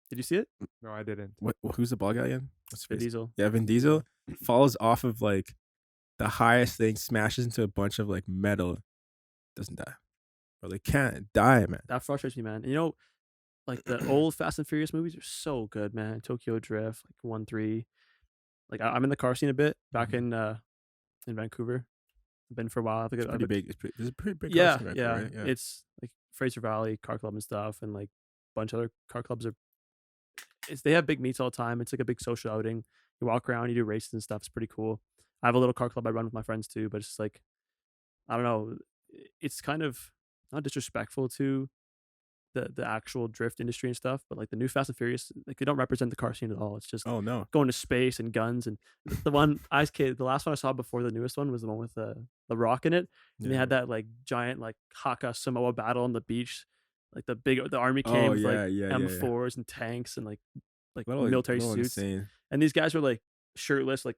Did you see it? No, I didn't. Who's the ball guy again? What's his Vin face? Diesel. Yeah, Vin Diesel falls off of like the highest thing, smashes into a bunch of like metal, doesn't die. Bro, they can't die, man. That frustrates me, man. And like the old Fast and Furious movies are so good, man. Tokyo Drift, like 1, 3. Like I'm in the car scene a bit back in Vancouver. I've been for a while. I think It's pretty big. It's a pretty big. Yeah, car scene, yeah. right? Yeah. It's like Fraser Valley Car Club and stuff, and like a bunch of other car clubs are. They have big meets all the time. It's like a big social outing. You walk around, you do races and stuff. It's pretty cool. I have a little car club I run with my friends too, but it's just like, I don't know. It's kind of not disrespectful to the actual drift industry and stuff, but like the new Fast and Furious, like they don't represent the car scene at all. It's just Oh no. going to space and guns. And the one the last one I saw before the newest one was the one with the Rock in it, and they had that like giant like Haka Samoa battle on the beach, like the army came with like M4s and tanks and like military suits, Insane. and these guys were like shirtless, like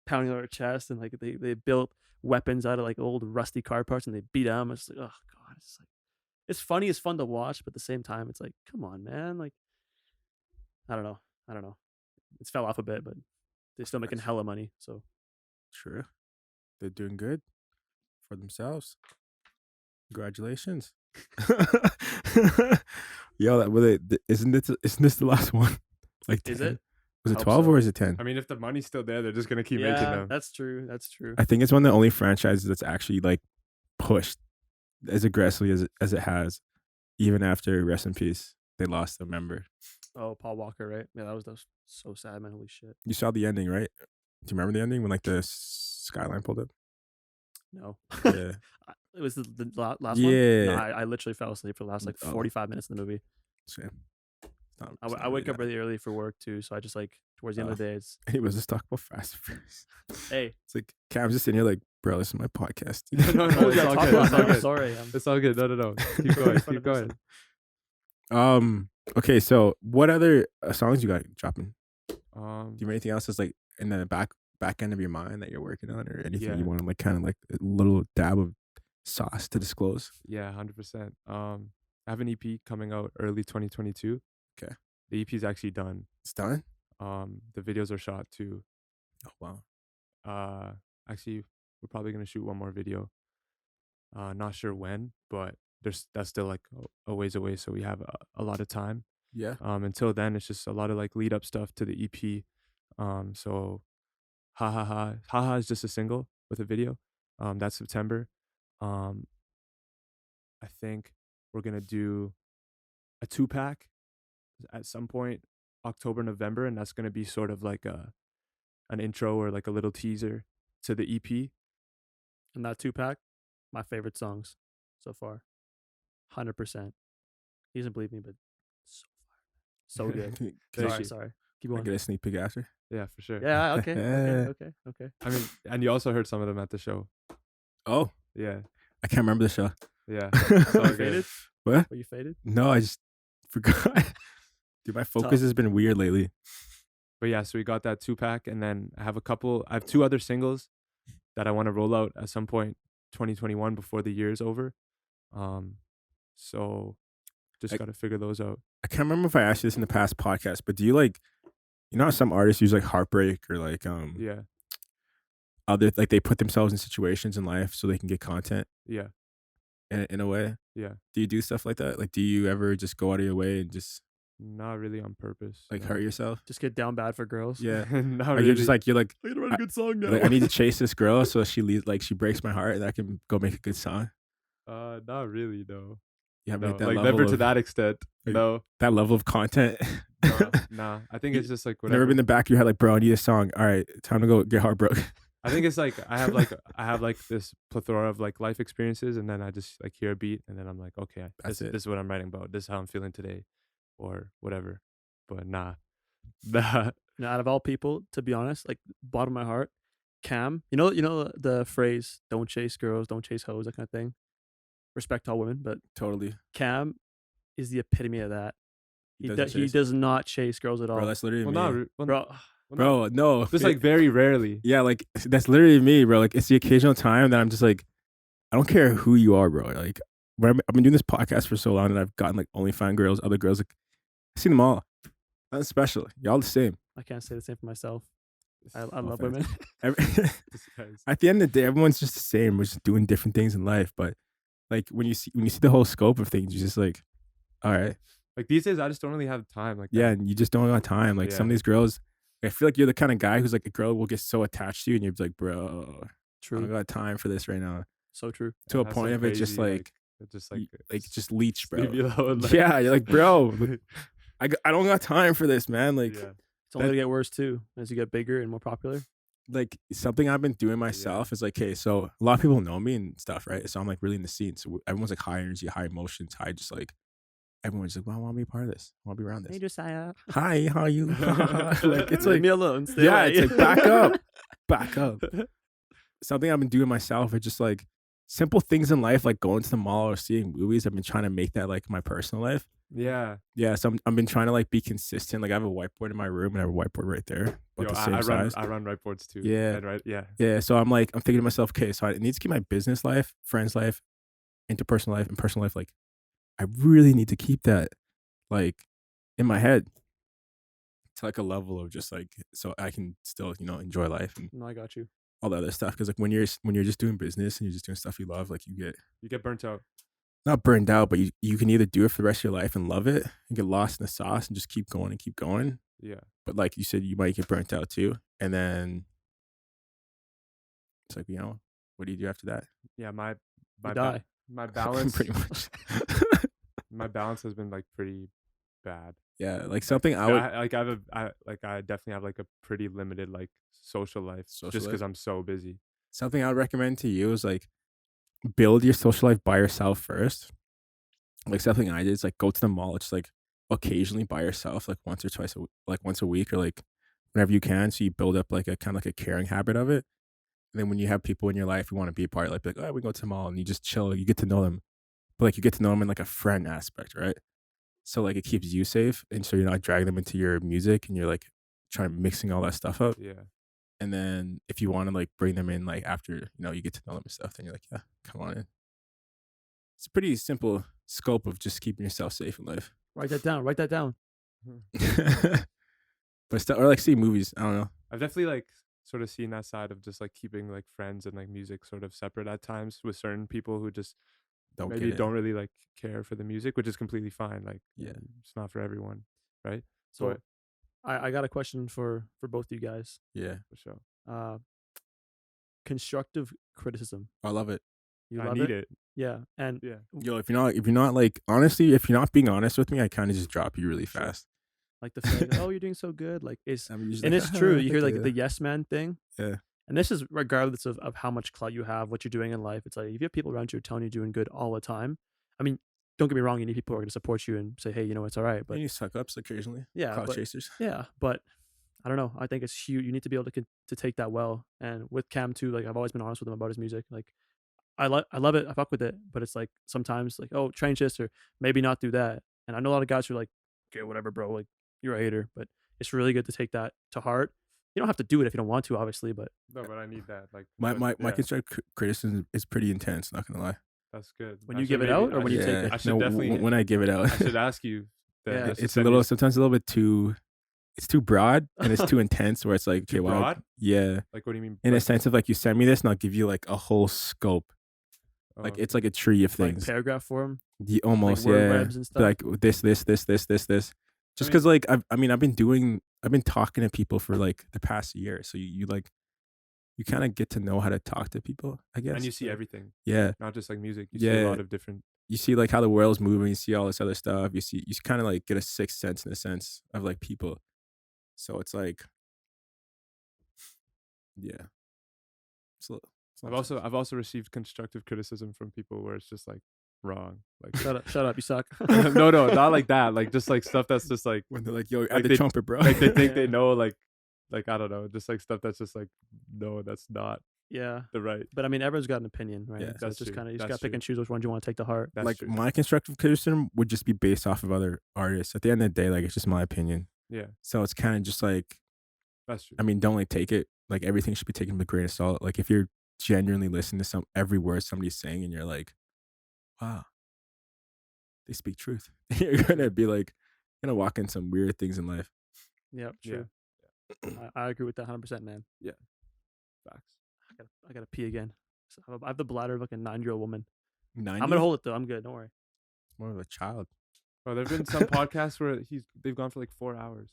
pounding on their chest, and like they built weapons out of like old rusty car parts, and they beat them. It's like, oh god, it's like, it's funny, it's fun to watch, but at the same time, it's like, come on, man. Like, I don't know. It's fell off a bit, but they're still making hella money. So True. They're doing good for themselves. Congratulations. Yo, isn't this the last one? Like 10? is it? Was I it hope 12 so. or is it 10? I mean, if the money's still there, they're just gonna keep making Yeah, them. that's true. That's true. I think it's one of the only franchises that's actually like pushed as aggressively as it has. even after rest in peace, they lost a member. Oh, Paul Walker, right? Yeah, that was so sad, man. Holy shit. You saw the ending, right? Do you remember the ending when like the skyline pulled up? No. Yeah. It was the last one? Yeah. No, I literally fell asleep for the last like Oh. 45 minutes of the movie. Same. I wake up really early for work too, so I just like towards the end of the day it's He was just talking about Fast and Furious. hey. It's like Cam's just sitting here like, bro, listen to my podcast. No, Oh, it's yeah, all talk good. about It's all that. I'm good. sorry. It's all good. No. Keep going. Keep going. Okay, so what other songs you got dropping? Do you have anything else that's like in the back end of your mind that you're working on, or anything you want to like kind of like a little dab of sauce to disclose? Yeah, 100%. I have an EP coming out early 2022. Okay. The EP is actually done. It's done? The videos are shot too. Oh wow. Actually, we're probably gonna shoot one more video. Not sure when, but that's still like a ways away, so we have a lot of time. Yeah. Until then, it's just a lot of like lead up stuff to the EP. So ha is just a single with a video. That's September. I think we're gonna do a 2-pack at some point October, November, and that's gonna be sort of like an intro or like a little teaser to the EP. And that 2-pack, my favorite songs so far. 100%. He doesn't believe me, but so good. Sorry. Keep I going. get a sneak peek after. Yeah, for sure. Yeah, okay. I mean, and you also heard some of them at the show. Oh, Yeah. I can't remember the show. Yeah. It's all You good. faded? What? Were you faded? No, I just forgot. Dude, my focus Tough. has been weird lately. But yeah, so we got that 2-pack, and then I have 2 other singles that I want to roll out at some point 2021 before the year is over. So just got to figure those out. I can't remember if I asked you this in the past podcast, but do you like, you know how some artists use like heartbreak or like Yeah. other, like they put themselves in situations in life so they can get content Yeah. in a way? Yeah. Do you do stuff like that? Like, do you ever just go out of your way and just Not really on purpose. like no. hurt yourself? Just get down bad for girls. Yeah. Not Like really. you're just like, you're like, I'm gonna write a good song now. like, I need to chase this girl so she she breaks my heart and I can go make a good song. Not really, no. You have No, like that like level never of, to that extent. like, No. that level of content. Nah. I think You- it's just like whatever. Never been in the back of your head like, bro, I need a song. All right, time to go get heartbroken. I think it's like I have like this plethora of like life experiences, and then I just like hear a beat, and then I'm like, okay, That's it. this is what I'm writing about. This is how I'm feeling today, or whatever. But nah. Now, out of all people, to be honest, like bottom of my heart, Cam, you know the phrase "don't chase girls, don't chase hoes," that kind of thing. Respect all women, but Totally. Cam is the epitome of that. He doesn't he chase? does not chase girls at all, Bro, that's literally well, me. not re- well, bro. well, not- Bro, no. just like very rarely. yeah, like that's literally me, bro. Like it's the occasional time that I'm just like, I don't care who you are, bro. Like when I've been doing this podcast for so long and I've gotten like OnlyFans girls, other girls, like I've seen them all. Nothing special. Y'all the same. I can't say the same for myself. I No love offense. women. This guy's- At the end of the day, everyone's just the same. We're just doing different things in life. But like when you see the whole scope of things, you're just like, all right. Like these days, I just don't really have time. Like Yeah, that. and you just don't have time. Like some of Yeah. these girls, I feel like you're the kind of guy who's like a girl will get so attached to you and you're like, bro, I don't True, got time for this right now. so true. To a Have point some of it just crazy, like it just y- like just leech, bro. leave you alone. Like, Yeah, you're like, bro, I don't got time for this, man. Like yeah. It's only gonna get worse too as you get bigger and more popular. like something I've been doing myself is like, hey, so a lot of people know me and stuff, right? So I'm like really in the scene. So everyone's like high energy, high emotions, high just like everyone's like, well, I want to be a part of this. I want to be around this. Josiah. Hi, how are you? Like it's Leave like me alone. Stay yeah, away. it's like back up. Something I've been doing myself is just like simple things in life, like going to the mall or seeing movies. I've been trying to make that like my personal life. Yeah. Yeah, so I've been trying to like be consistent. Like I have a whiteboard in my room and I have a whiteboard right there, but Yo, the same size. I run whiteboards too. Yeah. And right. Yeah. Yeah, so I'm thinking to myself, okay, so I need to keep my business life, friends life, interpersonal life, and personal life. Like, I really need to keep that like in my head to like a level of just like so I can still enjoy life and No, I got you. all the other stuff. Because like when you're just doing business and you're just doing stuff you love, like you get burnt out. not burned out, but you can either do it for the rest of your life and love it and get lost in the sauce and just keep going and keep going. Yeah. But like you said, you might get burnt out too, and then it's like what do you do after that? Yeah. My die. my balance. Pretty much. my balance has been like pretty bad. Yeah, like something I would I definitely have like a pretty limited like social life Social just because life? I'm so busy. something I would recommend to you is like build your social life by yourself first. Like something I did is like go to the mall just like occasionally by yourself, like once or twice like once a week or like whenever you can. So you build up like a kind of like a caring habit of it. And then when you have people in your life you want to be a part, like, oh, we go to the mall and you just chill, you get to know them. But like you get to know them in like a friend aspect, right? So like it keeps you safe, and so you're not dragging them into your music, and you're like trying mixing all that stuff up. Yeah. And then if you want to like bring them in like after you get to know them and stuff, then you're like, yeah, come on in. It's a pretty simple scope of just keeping yourself safe in life. Write that down. Write that down. But still, or like see movies. I don't know. I've definitely like sort of seen that side of just like keeping like friends and like music sort of separate at times with certain people who just maybe don't really like care for the music, which is completely fine. Like, Yeah. it's not for everyone, right? So But I got a question for both you guys. Yeah, for sure, Constructive criticism. I love it. You I love need it? it. Yeah. And Yeah, Yo, if you're not like honestly, if you're not being honest with me, I kind of just drop you really Sure. fast. like the feeling, oh, you're doing so good. Like it's I'm usually and like, it's true. You hear thank like you. the yes man thing. Yeah. And this is regardless of how much clout you have, what you're doing in life. It's like if you have people around you telling you doing good all the time. I mean, don't get me wrong, you need people who are going to support you and say, hey, it's all right. But you suck ups occasionally. yeah, Clout but, chasers. yeah, but I don't know. I think it's huge. You need to be able to take that well. And with Cam too, like I've always been honest with him about his music. Like I love it. I fuck with it. But it's like sometimes like, oh, change this or maybe not do that. And I know a lot of guys who are like, okay, whatever, bro. Like you're a hater. But it's really good to take that to heart. You don't have to do it if you don't want to, obviously. But no, but I need that. Like My constructive criticism is pretty intense. Not gonna lie. That's good. when I you should give it maybe- out or I when you should- take it? I should definitely. when I give it out. I should ask you. Yeah. Just to It's a send little you- sometimes a little bit too. It's too broad and it's too intense. Where it's like, okay, Too well, broad? yeah. Like, what do you mean? In a like, sense of like, you send me this, and I'll give you like a whole scope. Like okay. it's like a tree of Like things. paragraph form. Almost, word yeah. webs and stuff? Like this. Just mean- because like I've been talking to people for like the past year, so you kind of get to know how to talk to people, I guess. and you see everything, Yeah. not just like music. You see Yeah. a lot of different. You see like how the world's moving, you see all this other stuff. You kind of like get a sixth sense in a sense of like people. So it's like, yeah. I've also received constructive criticism from people where it's just like wrong. Like Shut up, you suck. no, not like that. Like just like stuff that's just like when they're like, yo, Like add the they- trumpet, bro. like they think they Yeah. know like I don't know, just like stuff that's just like no, that's not Yeah. the right. But I mean, everyone's got an opinion, right? Yeah. So That's it's just true. kind of you just That's got to pick true. and choose which ones you want to take to heart. That's like true. my constructive criticism would just be based off of other artists. At the end of the day, like it's just my opinion. Yeah, So it's kind of just like, that's true. I mean, don't like take it. Like everything should be taken with a grain of salt. Like if you're genuinely listening to every word somebody's saying, and you're like, wow, they speak truth. You're gonna be like, you're gonna walk in some weird things in life. Yep, Yeah. true. I agree with that 100%, man. Facts. I gotta pee again. So I have the bladder of like a 9-year-old woman. 90? I'm gonna hold it though. I'm good. Don't worry. More of a child, Oh, there've been some podcasts where they've gone for like 4 hours.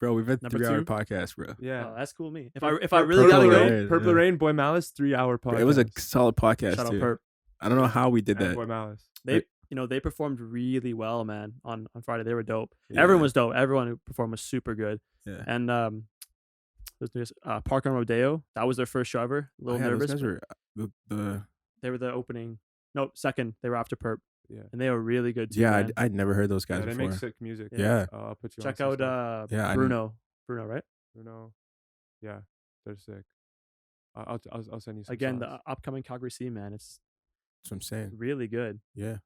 bro. We've had Number 3-hour 2? podcast, bro. Yeah. Oh, that's cool. Me. If I really Purple gotta go, Rain. Purple yeah. Rain, Boy Malice, 3-hour podcast. It was a solid podcast shout out too. Perp. I don't know how we did And that. Boy Malice. They performed really well, man. On Friday, they were dope. Yeah. Everyone was dope. Everyone who performed was super good. Yeah. And there's Park on Rodeo. That was their first show ever. A little Oh, yeah, those nervous. guys were the They were the opening. No, second. They were after Perp, Yeah. and they were really good too. yeah. man. I'd never heard those guys Yeah, they before. make sick music. Yeah. I'll put you Check on out some stuff. Yeah, I Bruno, right? Bruno. Yeah, they're sick. I'll send you some Again, songs. the upcoming Calgary scene, man. It's That's what I'm saying. really good. Yeah.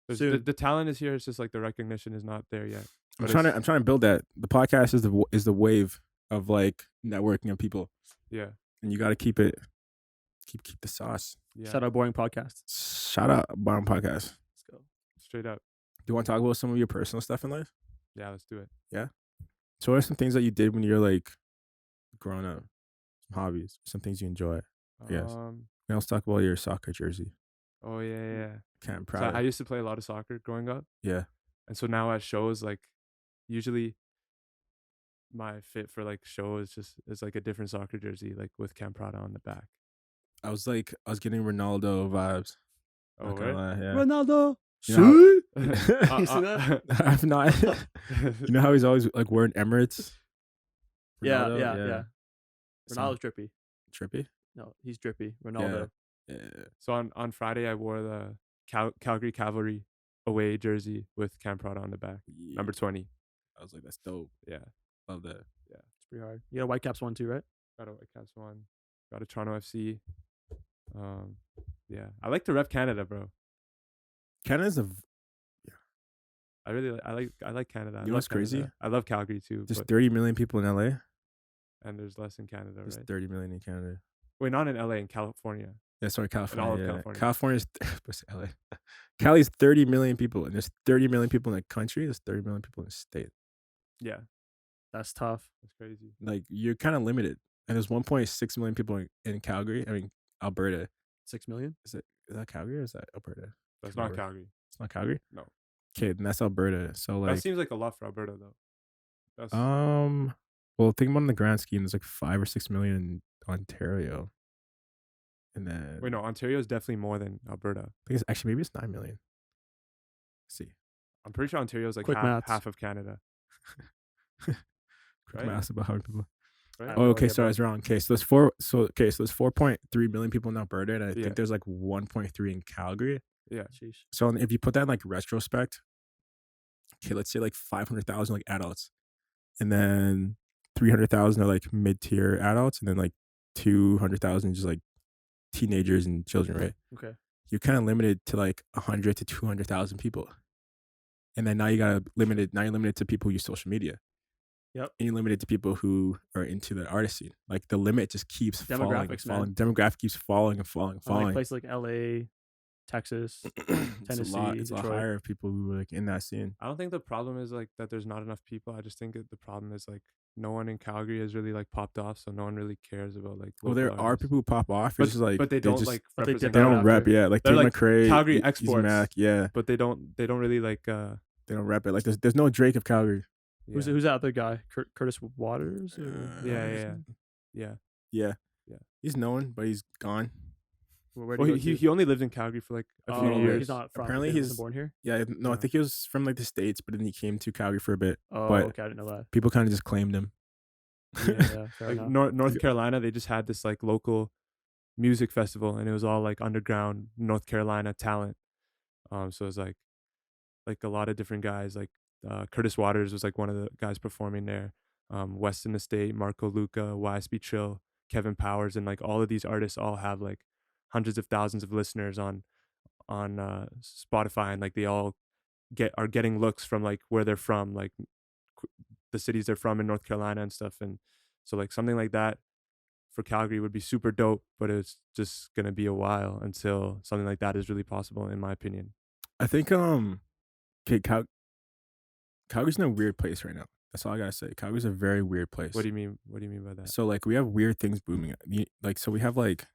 There's- soon. the talent is here. It's just like the recognition is not there yet. I'm But trying it's- to build that. The podcast is the wave of like networking of people, Yeah. and you got to keep it, keep the sauce. Yeah. Shout out Boring Podcast. Shout out Bottom Podcast. Let's go. Straight up. Do you want to talk about some of your personal stuff in life? Yeah, let's do it. So what are some things that you did when you were like growing up? Some hobbies, some things you enjoy. Yes. Now let's talk about your soccer jersey. Oh yeah. Kam So Prada. I used to play a lot of soccer growing up, Yeah. and so now at shows, like usually my fit for like shows is like a different soccer jersey, like with Kam Prada on the back. I was getting Ronaldo vibes. Oh, Not gonna right? lie, yeah. Ronaldo. You know You see that? I've not. You know how he's always like wearing Emirates? Yeah, Ronaldo? yeah. Ronaldo's drippy. Trippy. No, he's drippy. Ronaldo. Yeah. So on Friday, I wore the Calgary Cavalry away jersey with Kam Prada on the back, number 20. I was like, that's dope. Yeah, Love that. It's pretty hard. You got a Whitecaps one too, right? got a Whitecaps one, got a Toronto FC. Yeah, I like to rep Canada, bro. Canada's I like Canada. You know what's crazy? I love Calgary too. there's But, 30 million people in LA. and there's less in Canada, There's right? 30 million in Canada. Wait, not in LA, in California. Yeah, sorry, California. all of Yeah. California. California's LA. Cali's 30 million people, and there's 30 million people in the country. There's 30 million people in the state. Yeah, That's tough. that's crazy. Like you're kind of limited. And there's 1.6 million people in Calgary. I mean, Alberta. 6 million. Is that Calgary or is that Alberta? That's Can't not remember. Calgary. It's not Calgary. No. Okay, then that's Alberta. So like, That seems like a lot for Alberta though. That's well, think about in the grand scheme. There's like 5 or 6 million in Ontario, and then wait, no, Ontario is definitely more than Alberta. I think it's actually maybe it's 9 million. Let's see, I'm pretty sure Ontario is like Quick maths. half of Canada. quick Right? math about how many people. Right? I Oh, no okay, idea, sorry, I bro. was wrong. Okay, so there's 4.3 million people in Alberta, and I Yeah. think there's like 1.3 in Calgary. Yeah. Sheesh. So if you put that in like retrospect, okay, let's say like 500,000 like adults, and then 300,000 are like mid-tier adults, and then like 200,000 just like teenagers and children, right? Okay. You're kind of limited to like 100 to 200,000 people, and then now you're limited to people who use social media. Yep. And you're limited to people who are into the artist scene. Like the limit just keeps falling and Demographics, falling. man. Demographic keeps falling and falling and Like falling. places like LA, Texas. It's a lot. Tennessee, It's a lot Detroit. higher of people who are like in that scene. I don't think the problem is like that there's not enough people. I just think the problem is like no one in Calgary has really like popped off, so no one really cares about like. Well, there local are artists. people who pop off. but It's just like but they don't just, like But they represent. they dip out don't after. rep. Yeah, like They're Tate like McRae, Calgary Easy exports. Mac, yeah, But they don't really like. they don't rep it. Like there's no Drake of Calgary. Yeah. Who's that other guy? Curtis Waters? Or- Yeah. Yeah. Yeah. He's known, but he's gone. Where Well, did he only lived in Calgary for like a few Oh, years. he's not from. Apparently he wasn't he's- born here. Yeah, no, I Yeah. think he was from like the States, but then he came to Calgary for a bit. Oh, But- okay. I didn't know that. People kind of just claimed him. Yeah, fair Like enough. North Carolina, they just had this like local music festival, and it was all like underground North Carolina talent. So it was like a lot of different guys. Like Curtis Waters was like one of the guys performing there. Weston Estate, Marco Luca, YSB Chill, Kevin Powers, and like all of these artists all have like hundreds of thousands of listeners on Spotify, and like they all are getting looks from like where they're from, like the cities they're from in North Carolina and stuff. And so like something like that for Calgary would be super dope, but it's just gonna be a while until something like that is really possible, in my opinion. I think okay, Calgary's in a weird place right now. That's all I gotta say. Calgary's a very weird place. What do you mean? What do you mean by that? So like we have weird things booming. Like so we have like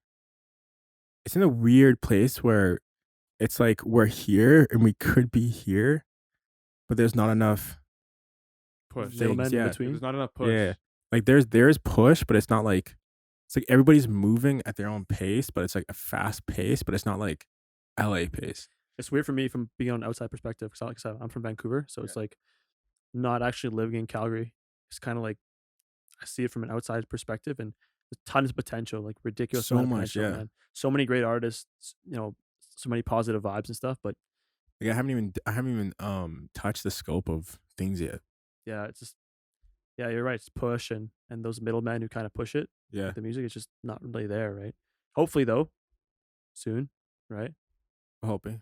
it's in a weird place where it's like we're here and we could be here, but there's not enough Push. things, Middlemen in yeah. between. There's not enough push. Yeah. Like there's push, but it's not like it's like everybody's moving at their own pace, but it's like a fast pace, but it's not like LA pace. It's weird for me from being on an outside perspective because, like I said, I'm from Vancouver, so it's like not actually living in Calgary. It's kind of like I see it from an outside perspective, and there's tons of potential, like ridiculous So amount of much, potential, yeah. man. So many great artists, so many positive vibes and stuff. But Like I haven't even touched the scope of things yet. yeah, it's just you're right. It's push and those middlemen who kind of push it. Yeah. The music is just not really there, right? Hopefully, though, soon, right? I'm hoping.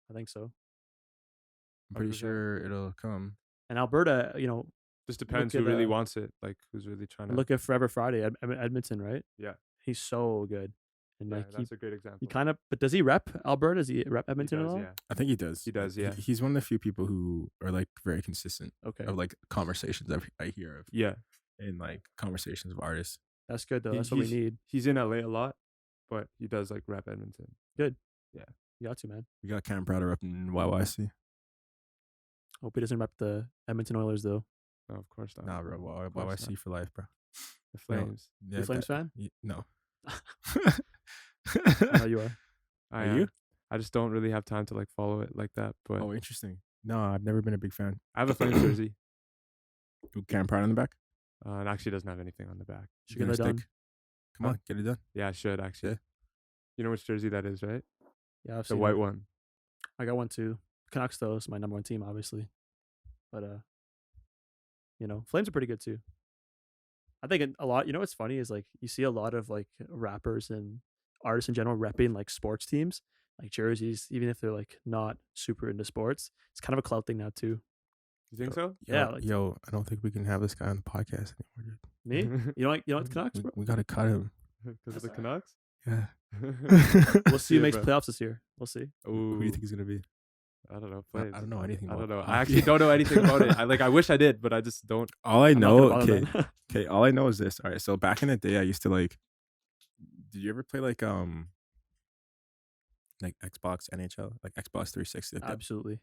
I think so. I'm pretty 100%. sure it'll come. And Alberta, Just depends Look who at, really wants it. Like who's really trying to. look at Forever Friday, Edmonton, right? Yeah. He's so good, and Yeah, like that's a great example. he kind of. But does he rep Alberta? Does he rep He Edmonton at does, all? yeah. I think he does. He does, yeah. He's one of the few people who are like very consistent Okay, of like conversations I hear of Yeah. in like conversations of artists. that's good though. He- That's what we he's- need. He's in LA a lot, but he does like rap Edmonton. You got to, man. We got Kam Prada up in YYC. Hope he doesn't rep the Edmonton Oilers though. No, of course not. Nah, bro. Of course YYC for life, bro. The Flames. Yeah, You a Flames fan? No. I know you are. I Are am. you? I just don't really have time to like follow it like that. But Oh, interesting. No, I've never been a big fan. I have a Flames jersey. Ooh, Kam Prada on the back. It actually doesn't have anything on the back. Should get that done. Come on, get it done. Yeah, I should actually. Yeah. You know which jersey that is, right? Yeah, I've The seen white it. one. I got one too. Canucks though is my number one team, obviously. But Flames are pretty good too. I think a lot. You know what's funny is like you see a lot of like rappers and artists in general repping like sports teams, like jerseys, even if they're like not super into sports. It's kind of a clout thing now too. You think so? Yeah, Yo, I don't think we can have this guy on the podcast anymore, dude. Me? You don't like the Canucks, bro? We gotta cut him. Because of the Canucks? Yeah. We'll see who Yeah, makes bro. playoffs this year. We'll see. Who do you Ooh, think he's gonna be? I don't know. I Flames. don't know anything I about don't know. hockey. I actually don't know anything about it. I wish I did, but I just don't. All I I'm not know, gonna bother okay, then. okay. All I know is this. All right, so back in the day, I used to like. Did you ever play like Xbox NHL, like Xbox 360? Like that? Absolutely.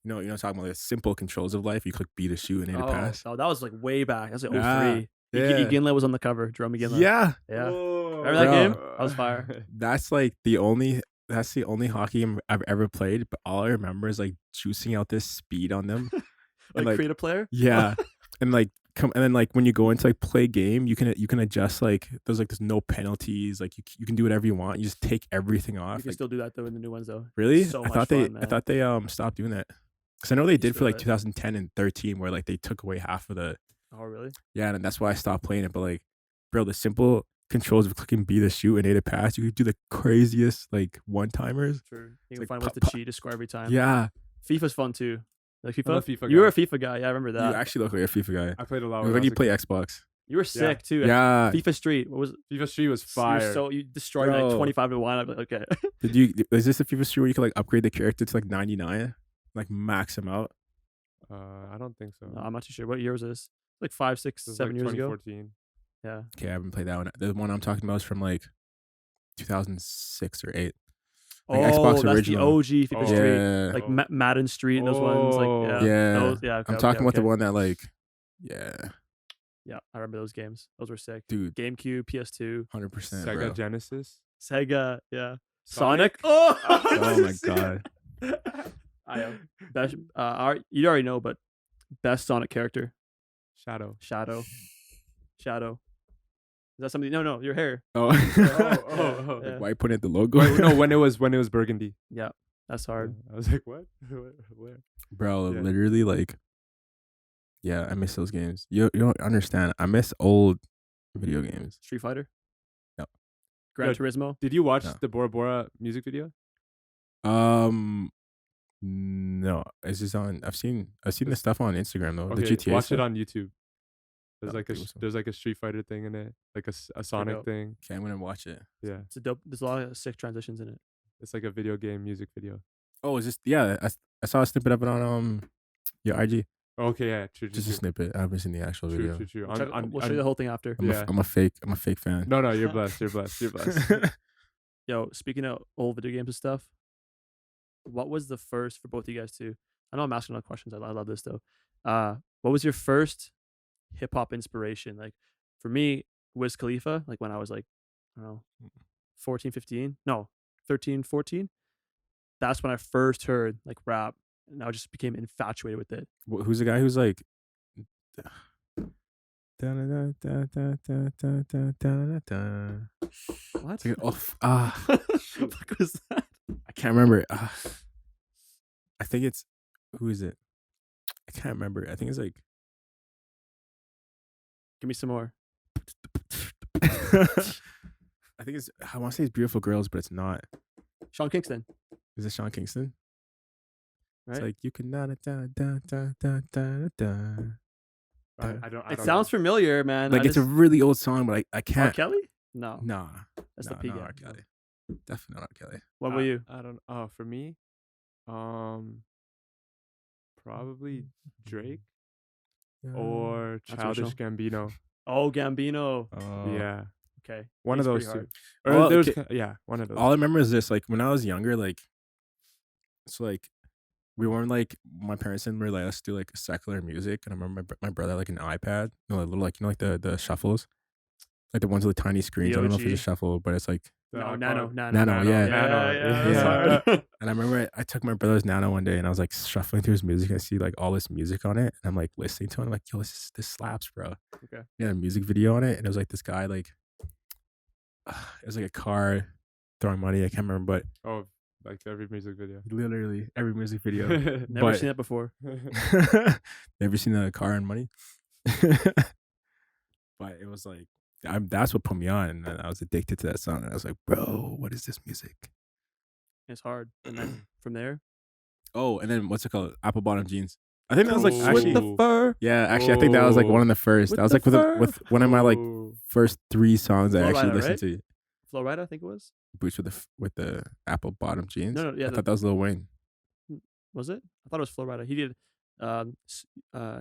You know, talking about like simple controls of life. You click B to shoot and A to pass. Oh, that was like way back. That was like Yeah, 03. yeah. Ginla was on the cover. Jerome Ginla. Yeah, Yeah. Whoa. Remember that Bro. game? That was fire. that's like the only. That's the only hockey game I've ever played. But all I remember is like juicing out this speed on them. Like, like- create a player? Yeah, and like and then like when you go into like play game, you can adjust like there's no penalties. Like you can do whatever you want. You just take everything You off. can Like, still do that though in the new ones though. really? so I much thought fun, I thought they stopped doing that. Because I know they Used did to for like do it. 2010 and 13, where like they took away half of the Oh really? yeah, and that's why I stopped playing it. But like, bro, the simple controls of clicking B to shoot and A to pass, you could do the craziest like one timers. True. You can like find ways pop- to pop- cheat to score every time. Yeah, FIFA's fun too. Like FIFA? I'm a FIFA You were guy. a FIFA guy. Yeah, I remember that. you actually look like a FIFA guy. I played a lot. Look when I like was you a play kid. Xbox. You were sick too. Yeah. FIFA Street. What was it? FIFA Street was You fire. you destroyed me like Bro. 25 to 1. I'd be like, okay. Did you? Is this a FIFA stream where you can like upgrade the character to like 99, like max him out? I don't think so. No, I'm not too sure. What year was this? Like 5, 6, This was 7 like years ago. 2014. Yeah. Okay, I haven't played that one. The one I'm talking about is from like 2006 or 8. Like Oh, Xbox that's original. the OG FIFA Oh. Street. Yeah, Like Oh. Madden Street and those ones. Like Oh. yeah. Yeah. Those, yeah. Okay, I'm talking okay, about the okay. one that like, yeah, Yeah, I remember those games. Those were sick. dude, GameCube, PS2, 100%, Sega bro. Genesis. Sega. Yeah. Sonic? Sonic. Oh, Oh my god, I am best. You already know, but best Sonic character, Shadow. Shadow. Shadow. Is that something? No, your hair. oh, oh. Yeah. why you putting it the logo? Wait, no, when it was burgundy. Yeah, that's hard. I was like, what? Where? Bro, Yeah. literally like, yeah, I miss those games. You don't understand. I miss old video games. Street Fighter. Yep. Gran Yo, Turismo. Did you watch No. the Bora Bora music video? No, it's just on. I've seen the stuff on Instagram though. The Okay, GTA watch stuff. it on YouTube. There's Oh, like a think so. there's like a Street Fighter thing in it, like a Sonic dope. thing. Okay, I'm gonna watch it. Yeah, It's a dope. There's a lot of sick transitions in it. it's like a video game music video. Oh, is this? Yeah, I saw a snippet of it on your IG. Okay, yeah, true, Just a snippet. I haven't seen the actual true, video. true, true. We'll, we'll show you the whole thing after. Yeah. I'm a fake fan. No, you're blessed. You're blessed. You're blessed. Yo, speaking of old video games and stuff, what was the first for both of you guys too? I know I'm asking a lot of questions. I love this though. What was your first hip hop inspiration? Like for me, Wiz Khalifa. Like when I was like, I don't know, 14, 15. No, 13, 14. That's when I first heard like rap, and I just became infatuated with it. Who's the guy who's like? What? It's like, What was that? I can't remember. I think it's who is it? I can't remember. I think it's like. Give me some more. I think it's. I want to say it's Beautiful Girls, but it's not. Sean Kingston, Is it Sean Kingston? right? It's like you can da da da da da da da. I don't. It sounds familiar, man. Like it's a really old song, but I R. can't. Kelly? No, Nah, that's nah, the P not guy. R. Kelly. Definitely not R. Kelly. What about you? I don't. Oh, for me, probably Drake or That's Childish Gambino. Oh, Gambino. Yeah, Okay, one of He's those pretty two. hard. Or Well, there's okay. yeah, one of those. All I remember is this: like when I was younger, like so, like we weren't like my parents didn't really let us do like secular music, and I remember my brother had, like an iPad, a little like like the shuffles, like the ones with the tiny screens. I don't know if it's a OG. shuffle, but it's like No, Nano. Nano, yeah. Yeah, that's Yeah. hard. And I remember I took my brother's Nano one day and I was like shuffling through his music and I see like all this music on it. And I'm like listening to it. I'm like, yo, this slaps, bro. Okay. Yeah, a music video on it. And it was like this guy, like, it was like a car throwing money. I can't remember, but Oh, like every music video. literally every music video. Never But- seen that before. Never seen a car and money. But it was like, that's what put me on. And I was addicted to that song. And I was like, bro, what is this music? It's hard. And then from there, Oh, and then what's it called? Apple bottom jeans. I think that was like Ooh. actually. with the fur. Yeah, actually, I think that was like one of the first. With That was the like with fur. one of my like Ooh. first 3 songs I Flow actually Rider, listened right? to. Flowrider, I think it was. Boots with the apple bottom jeans. No, yeah, I thought that was Lil Wayne. Was it? I thought it was Flowrider. He did.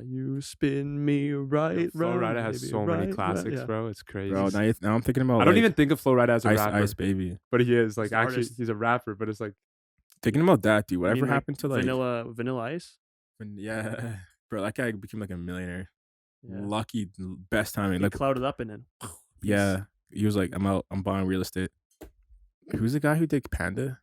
You spin me right. Flow round, Rida has baby, so many right, classics, yeah. bro. It's crazy. Bro, now I'm thinking about. I don't like, even think of Flow Rida as a Ice rapper, Ice Baby. but he is like He's an actually artist. he's a rapper. But it's like Thinking about that, dude. You Whatever mean, like, happened to like Vanilla Ice? yeah, bro, that guy became like a millionaire. Yeah. Lucky, best timing. He Like, clouded up and then. yeah, he was like, I'm buying real estate. Who's the guy who did Panda?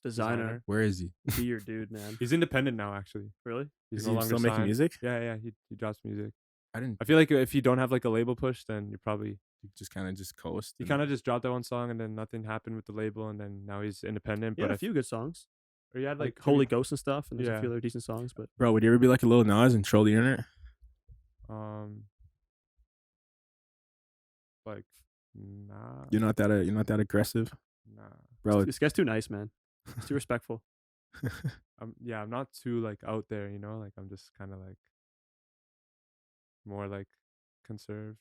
Designer. Where is he? Be your dude, man. he's independent now. Actually, Really? he's Is no he longer still making signed. music? Yeah, he drops music. I didn't I feel like if you don't have like a label push, then you probably just kind of just coast. he and- kind of just dropped that one song and then nothing happened with the label and then now he's independent. He had But a few good songs. or he had Like like Holy maybe- Ghost and stuff. And there's a Yeah. few other decent songs. But Bro, would you ever be like a Lil Nas and troll the internet? like nah, You're not that aggressive, nah. bro. this guy's too nice, man. He's too respectful. I'm not too like out there, you know. Like I'm just kind of like more like conserved.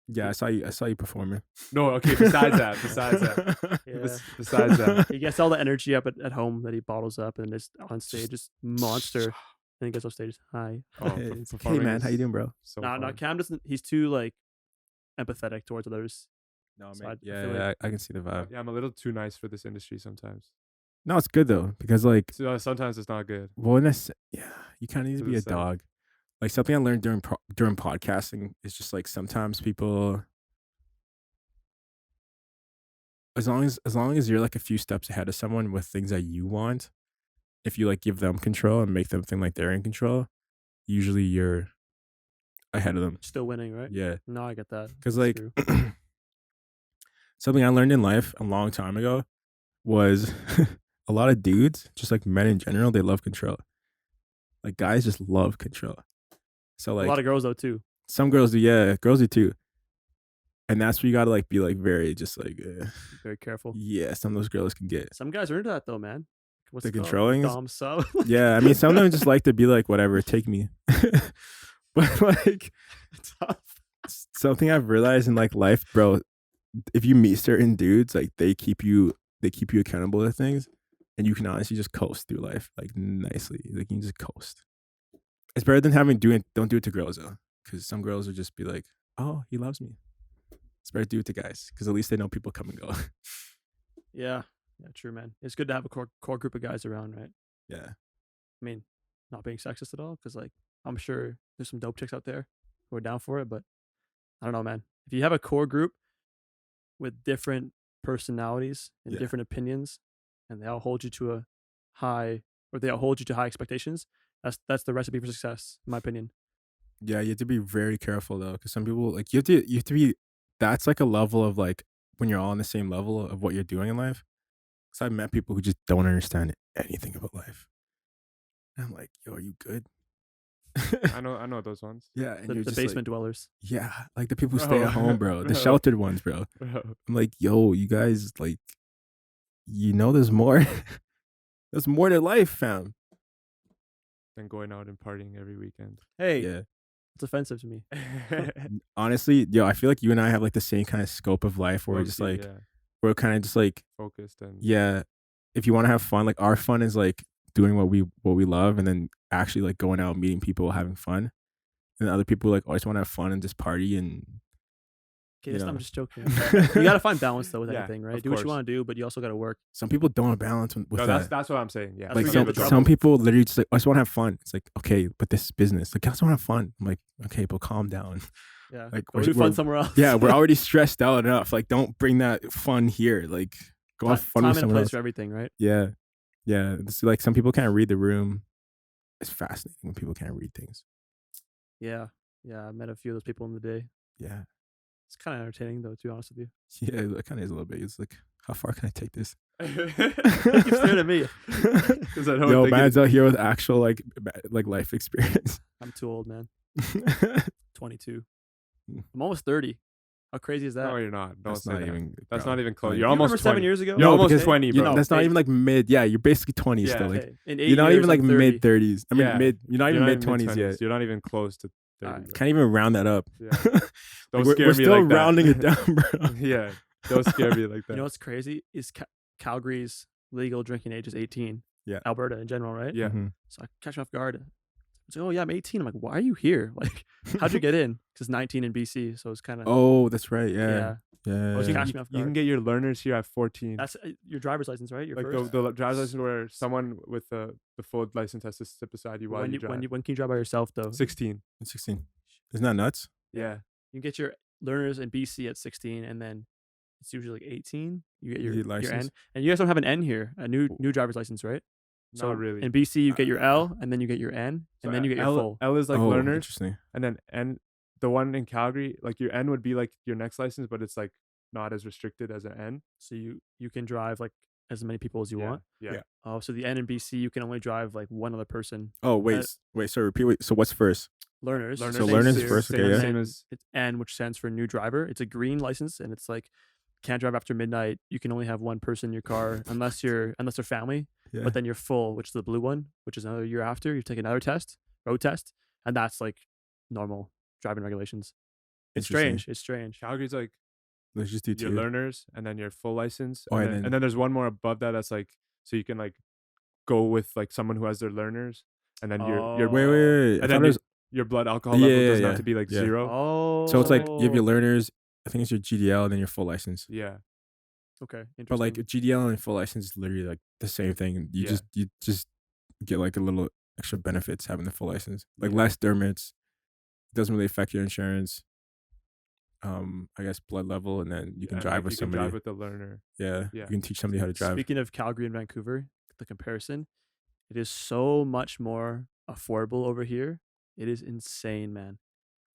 Yeah, I saw you performing. No, okay. Besides that, Yeah. besides that, He gets all the energy up at home that he bottles up and is on stage, just monster. And he gets off stage. Hi. oh, Hey, performing man, is how you doing, bro? So No, fun. Cam doesn't. He's too like empathetic towards others. No, So man. I Yeah, feel like- yeah, I can see the vibe. Yeah, I'm a little too nice for this industry sometimes. No, it's good though because like, So, sometimes it's not good. well, yeah, you kind of need to To be the a side. dog. Like something I learned during podcasting is just like sometimes people, as long as you're like a few steps ahead of someone with things that you want, if you like give them control and make them think like they're in control, usually you're ahead of them. Still winning, right? Yeah, No, I get that. because That's like true. something I learned in life a long time ago was a lot of dudes, just like men in general, they love control. Like guys just love control. So a like lot of girls though too. some girls do, yeah, girls do too. And that's where you gotta like be like very just like Very careful. yeah, some of those girls can get. Some guys are into that though, man. What's The it called? controlling is- Dom sub. Yeah, I mean some of them just like to be like whatever, take me. But like Tough. something I've realized in like life, bro, if you meet certain dudes, like they keep you accountable to things and you can honestly just coast through life like nicely. Like you can just coast. It's better than don't do it to girls though. Because some girls will just be like, oh, he loves me. It's better to do it to guys because at least they know people come and go. Yeah. Yeah, true, man. It's good to have a core group of guys around, right? Yeah. I mean, not being sexist at all, because like I'm sure there's some dope chicks out there who are down for it, but I don't know, man. If you have a core group with different personalities and Yeah. different opinions, and they all hold you to high expectations, that's the recipe for success, in my opinion. Yeah, you have to be very careful though, because some people like you have to be. That's like a level of like when you're all on the same level of what you're doing in life. Because I've met people who just don't understand anything about life. And I'm like, yo, are you good? I know those ones. Yeah, and The you're just basement like, dwellers. yeah, like the people who stay Bro, at home, bro, the bro. sheltered ones, bro. Bro. I'm like, yo, you guys, like, you know, there's more. There's more to life, fam. Than going out and partying every weekend. Hey, Yeah. it's offensive to me. Honestly, yo, I feel like you and I have like the same kind of scope of life where we're just Low-key, like, yeah, we're kind of just like, focused and yeah, if you want to have fun, like our fun is like doing what we love and then actually like going out, meeting people, having fun. And other people like always want to have fun and just party and Okay, You I'm know. just joking. You gotta find balance though with Yeah, anything, right? of Do what you course. want to do, but you also gotta work. Some people don't have balance with No, that. that's what I'm saying. Yeah, That's Like where you get some the some trouble. people literally just like, I just want to have fun. It's like, okay, but this is business. Like, I just want to have fun. I'm like, okay, but calm down. Yeah, Like, go do fun somewhere else. Yeah, we're already stressed out enough. Like, don't bring that fun here. Like, go have fun time with and a someone place else. for everything, right? Yeah, yeah. It's like some people can't read the room. It's fascinating when people can't read things. Yeah, I met a few of those people in the day. Yeah, It's kind of entertaining though, to be honest with you. yeah. It kind of is a little bit. It's like, how far can I take this? You keep staring at me. Yo, man's out here with actual like life experience. I'm too old, man. 22. I'm almost 30. How crazy is that? No, you're not. Don't That's say not that. even. That's bro. not even close. You You're You almost remember 20. 7 years ago? You're No, almost because 20, bro. That's not Hey. even like mid. Yeah, you're basically 20 Yeah. still. Like, Okay, in 8 you're not years, even like I'm 30. mid 30s. I mean, Yeah. You're not even mid 20s mid-20s. yet. You're not even close to 30. Alright. bro. Can't even round that up. Yeah. Like, Don't we're scare me still like that. rounding it down, bro. Yeah. Don't scare me like that. You know what's crazy is Calgary's legal drinking age is 18. Yeah. Alberta in general, right? Yeah. Mhm. So I catch me off guard. It's like, oh yeah, I'm 18. I'm like, why are you here? Like, how'd you get in? Because 19 in BC, so it's kind of Oh, that's right. Yeah. yeah. Yeah. was You, catch you- me off you can guard. get your learners here at 14. That's your driver's license, right? Your Like first. the driver's license where someone with the full license has to sit beside you while when you drive. when can you drive by yourself though? 16. 16. Isn't that nuts? Yeah. You get your learners in BC at 16, and then it's usually like 18. You get your You get your N, license? and you guys don't have an N here, a new driver's license, right? So Not really. in BC, you get your L, and then you get your N, So and then you get your L, full. L is like Oh, learners, interesting. and then N, the one in Calgary, like your N would be like your next license, but it's like not as restricted as an N. So you can drive like as many people as you want. Yeah. Yeah. Oh, so the N in BC, you can only drive like one other person. Oh, wait. So repeat. Wait. So what's first? Learners. Learners. So same learners as- is first, Same, okay, yeah. same as It's N, which stands for new driver. It's a green license, and it's like can't drive after midnight. You can only have one person in your car unless they're family. Yeah. But then you're full, which is the blue one, which is another year after. You take another test, road test, and that's like normal driving regulations. It's Interesting. strange. It's strange. Calgary's like Let's just do your two. learners, and then your full license, Oh, and, and then, then- and then there's one more above that that's like so you can like go with like someone who has their learners, and then your Wait. I and thought then it was, your blood alcohol Yeah, level yeah, doesn't yeah, have to be like yeah. 0. Oh, so it's like you have your learners. I think it's your GDL and then your full license. Yeah. Okay, interesting. But like GDL and full license is literally like the same thing. You Yeah. just get like a little extra benefits having the full license. Like Yeah. less dermits. Doesn't really affect your insurance. I guess blood level, and then you can and, drive like, with you can somebody. drive with the learner. Yeah, Yeah. you can teach somebody how to drive. Speaking of Calgary and Vancouver, the comparison, it is so much more affordable over here. It is insane, man.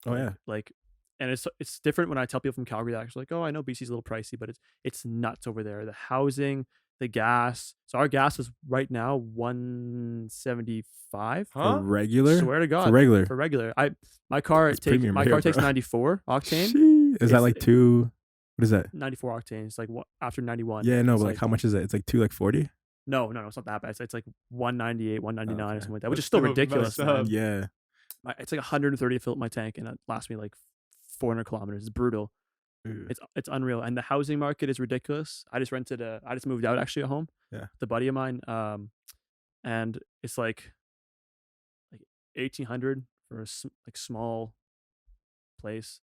Oh yeah, Like, and it's different when I tell people from Calgary that actually like, oh, I know BC's a little pricey, but it's nuts over there. The housing, the gas. So our gas is right now $175. Huh? for regular. Swear to God, For regular. For regular, my car It's premium here, takes bro. 94 octane. Sheesh. Is that It's- like two? What is that? 94 octane. It's like after 91. Yeah, no, it's but like how much is it? It's like 40. No, it's not that bad. It's like 198, 199 or Okay. something like that, which That's is still still ridiculous. messed man. up. Yeah, It's like 130 to fill up my tank, and it lasts me like 400 kilometers. It's brutal. It's unreal, and the housing market is ridiculous. I just moved out actually at home. Yeah. The buddy of mine, and it's like 1,800 for a like small place.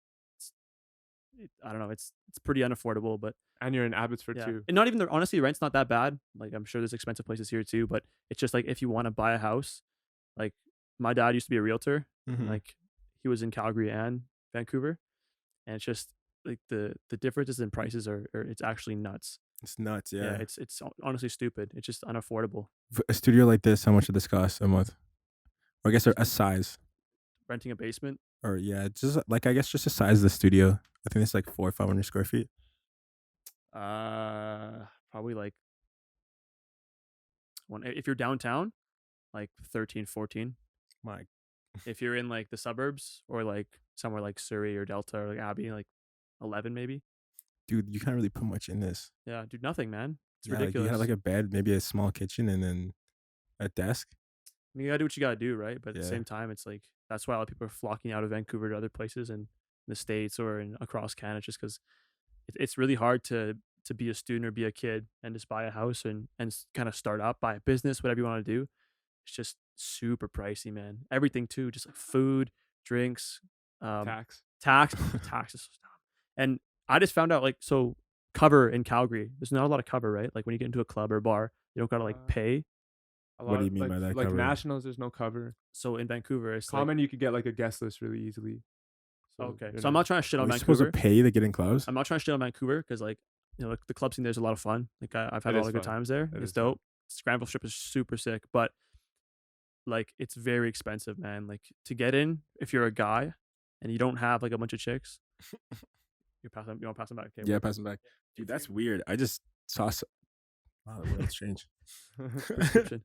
I don't know. It's pretty unaffordable, but And you're in Abbotsford yeah, too. and not even honestly, the rent's not that bad. Like I'm sure there's expensive places here too, but it's just like if you want to buy a house, like my dad used to be a realtor. Mhm. Like he was in Calgary and Vancouver, and it's just like the differences in prices are it's actually nuts. It's nuts. Yeah, It's honestly stupid. It's just unaffordable. a studio like this, how much would this cost a month? Or I guess a size, Renting a basement, or yeah, just like I guess just the size of the studio. I think it's like 400 or 500 square feet. probably like if you're downtown, like 13, 14. My If you're in like the suburbs or like somewhere like Surrey or Delta or like Abbey, like 11 maybe. dude, you can't really put much in this. Yeah, dude, nothing, man. It's Yeah, ridiculous. Like you have like a bed, maybe a small kitchen, and then a desk. I mean, you gotta do what you gotta do, right? But at the Yeah. same time, it's like that's why a lot of people are flocking out of Vancouver to other places and in the States or across Canada, just because it's really hard to be a student or be a kid and just buy a house and kind of start up, buy a business, whatever you want to do. It's just super pricey, man. Everything too, just like food, drinks, Tax. taxes, so dumb. And I just found out like so cover in Calgary. There's not a lot of cover, right? Like when you get into a club or a bar, you don't gotta like pay. A What lot do you of, mean by that Like cover? nationals, there's no cover. So in Vancouver, it's like, Common, you could get like a guest list really easily. So okay. you're So I'm not trying to shit Are on you supposed to Vancouver. pay to get in clubs? I'm not trying to shit on Vancouver because like the club scene there's a lot of fun. Like I've had It a is lot of good fun. times there. It It's is fun. dope. Scramble Strip is super sick, but like it's very expensive, man. Like to get in, if you're a guy and you don't have like a bunch of chicks, you want to pass them back? Okay, Yeah, pass them back. Dude, that's weird. I just saw. Wow, the world's strange. prescription.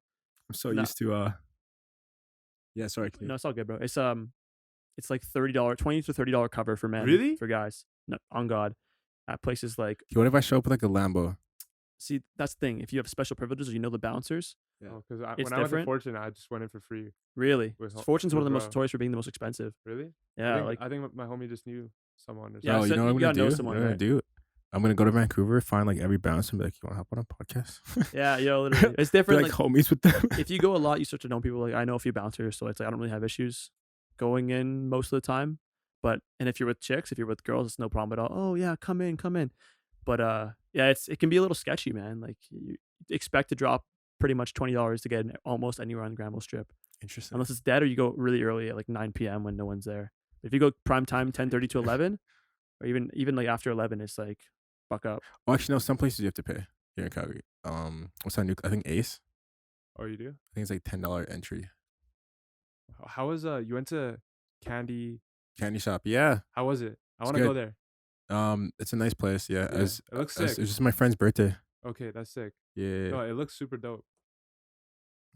I'm so No. used to. Yeah, sorry. No, it's all good, bro. It's like $30, $20 to $30 cover for men. Really? For guys? No, on God. At places like, What if I show up with like a Lambo? see, that's the thing. If you have special privileges, or you know the bouncers. Yeah. Oh, because It's when I went to different. Fortune, I just went in for free. Really, With ho- Fortune's one of with the most bro. notorious for being the most expensive. Really? Yeah, I think my homie just knew someone or something. Yeah, Oh, so you know what I'm you gonna gotta know do? someone, You know what I'm right? gonna do? I'm gonna go to Vancouver, find like every bouncer, and be like, "You want to hop on a podcast?" yeah, literally, it's Be different. like Like homies with them. if you go a lot, you start to know people. Like I know a few bouncers, so it's like I don't really have issues going in most of the time. But and if you're with chicks, if you're with girls, it's no problem at all. Oh yeah, come in. But yeah, it can be a little sketchy, man. Like you expect to drop pretty much $20 to get in almost anywhere on the Granville Strip, Interesting. unless it's dead or you go really early at like 9 p.m. when no one's there. But if you go prime time 10:30 to 11, or even like after 11, it's like fuck up. Well, actually, no. Some places you have to pay here in Calgary. What's that new? I think Ace. Oh, you do? I think it's like $10 entry. How was you went to Candy? Candy shop. Yeah. How was it? I It's want to go good. there. It's a nice place. Yeah. Yeah, it looks It's sick. just my friend's birthday. Okay, that's sick. Yeah. No, it looks super dope.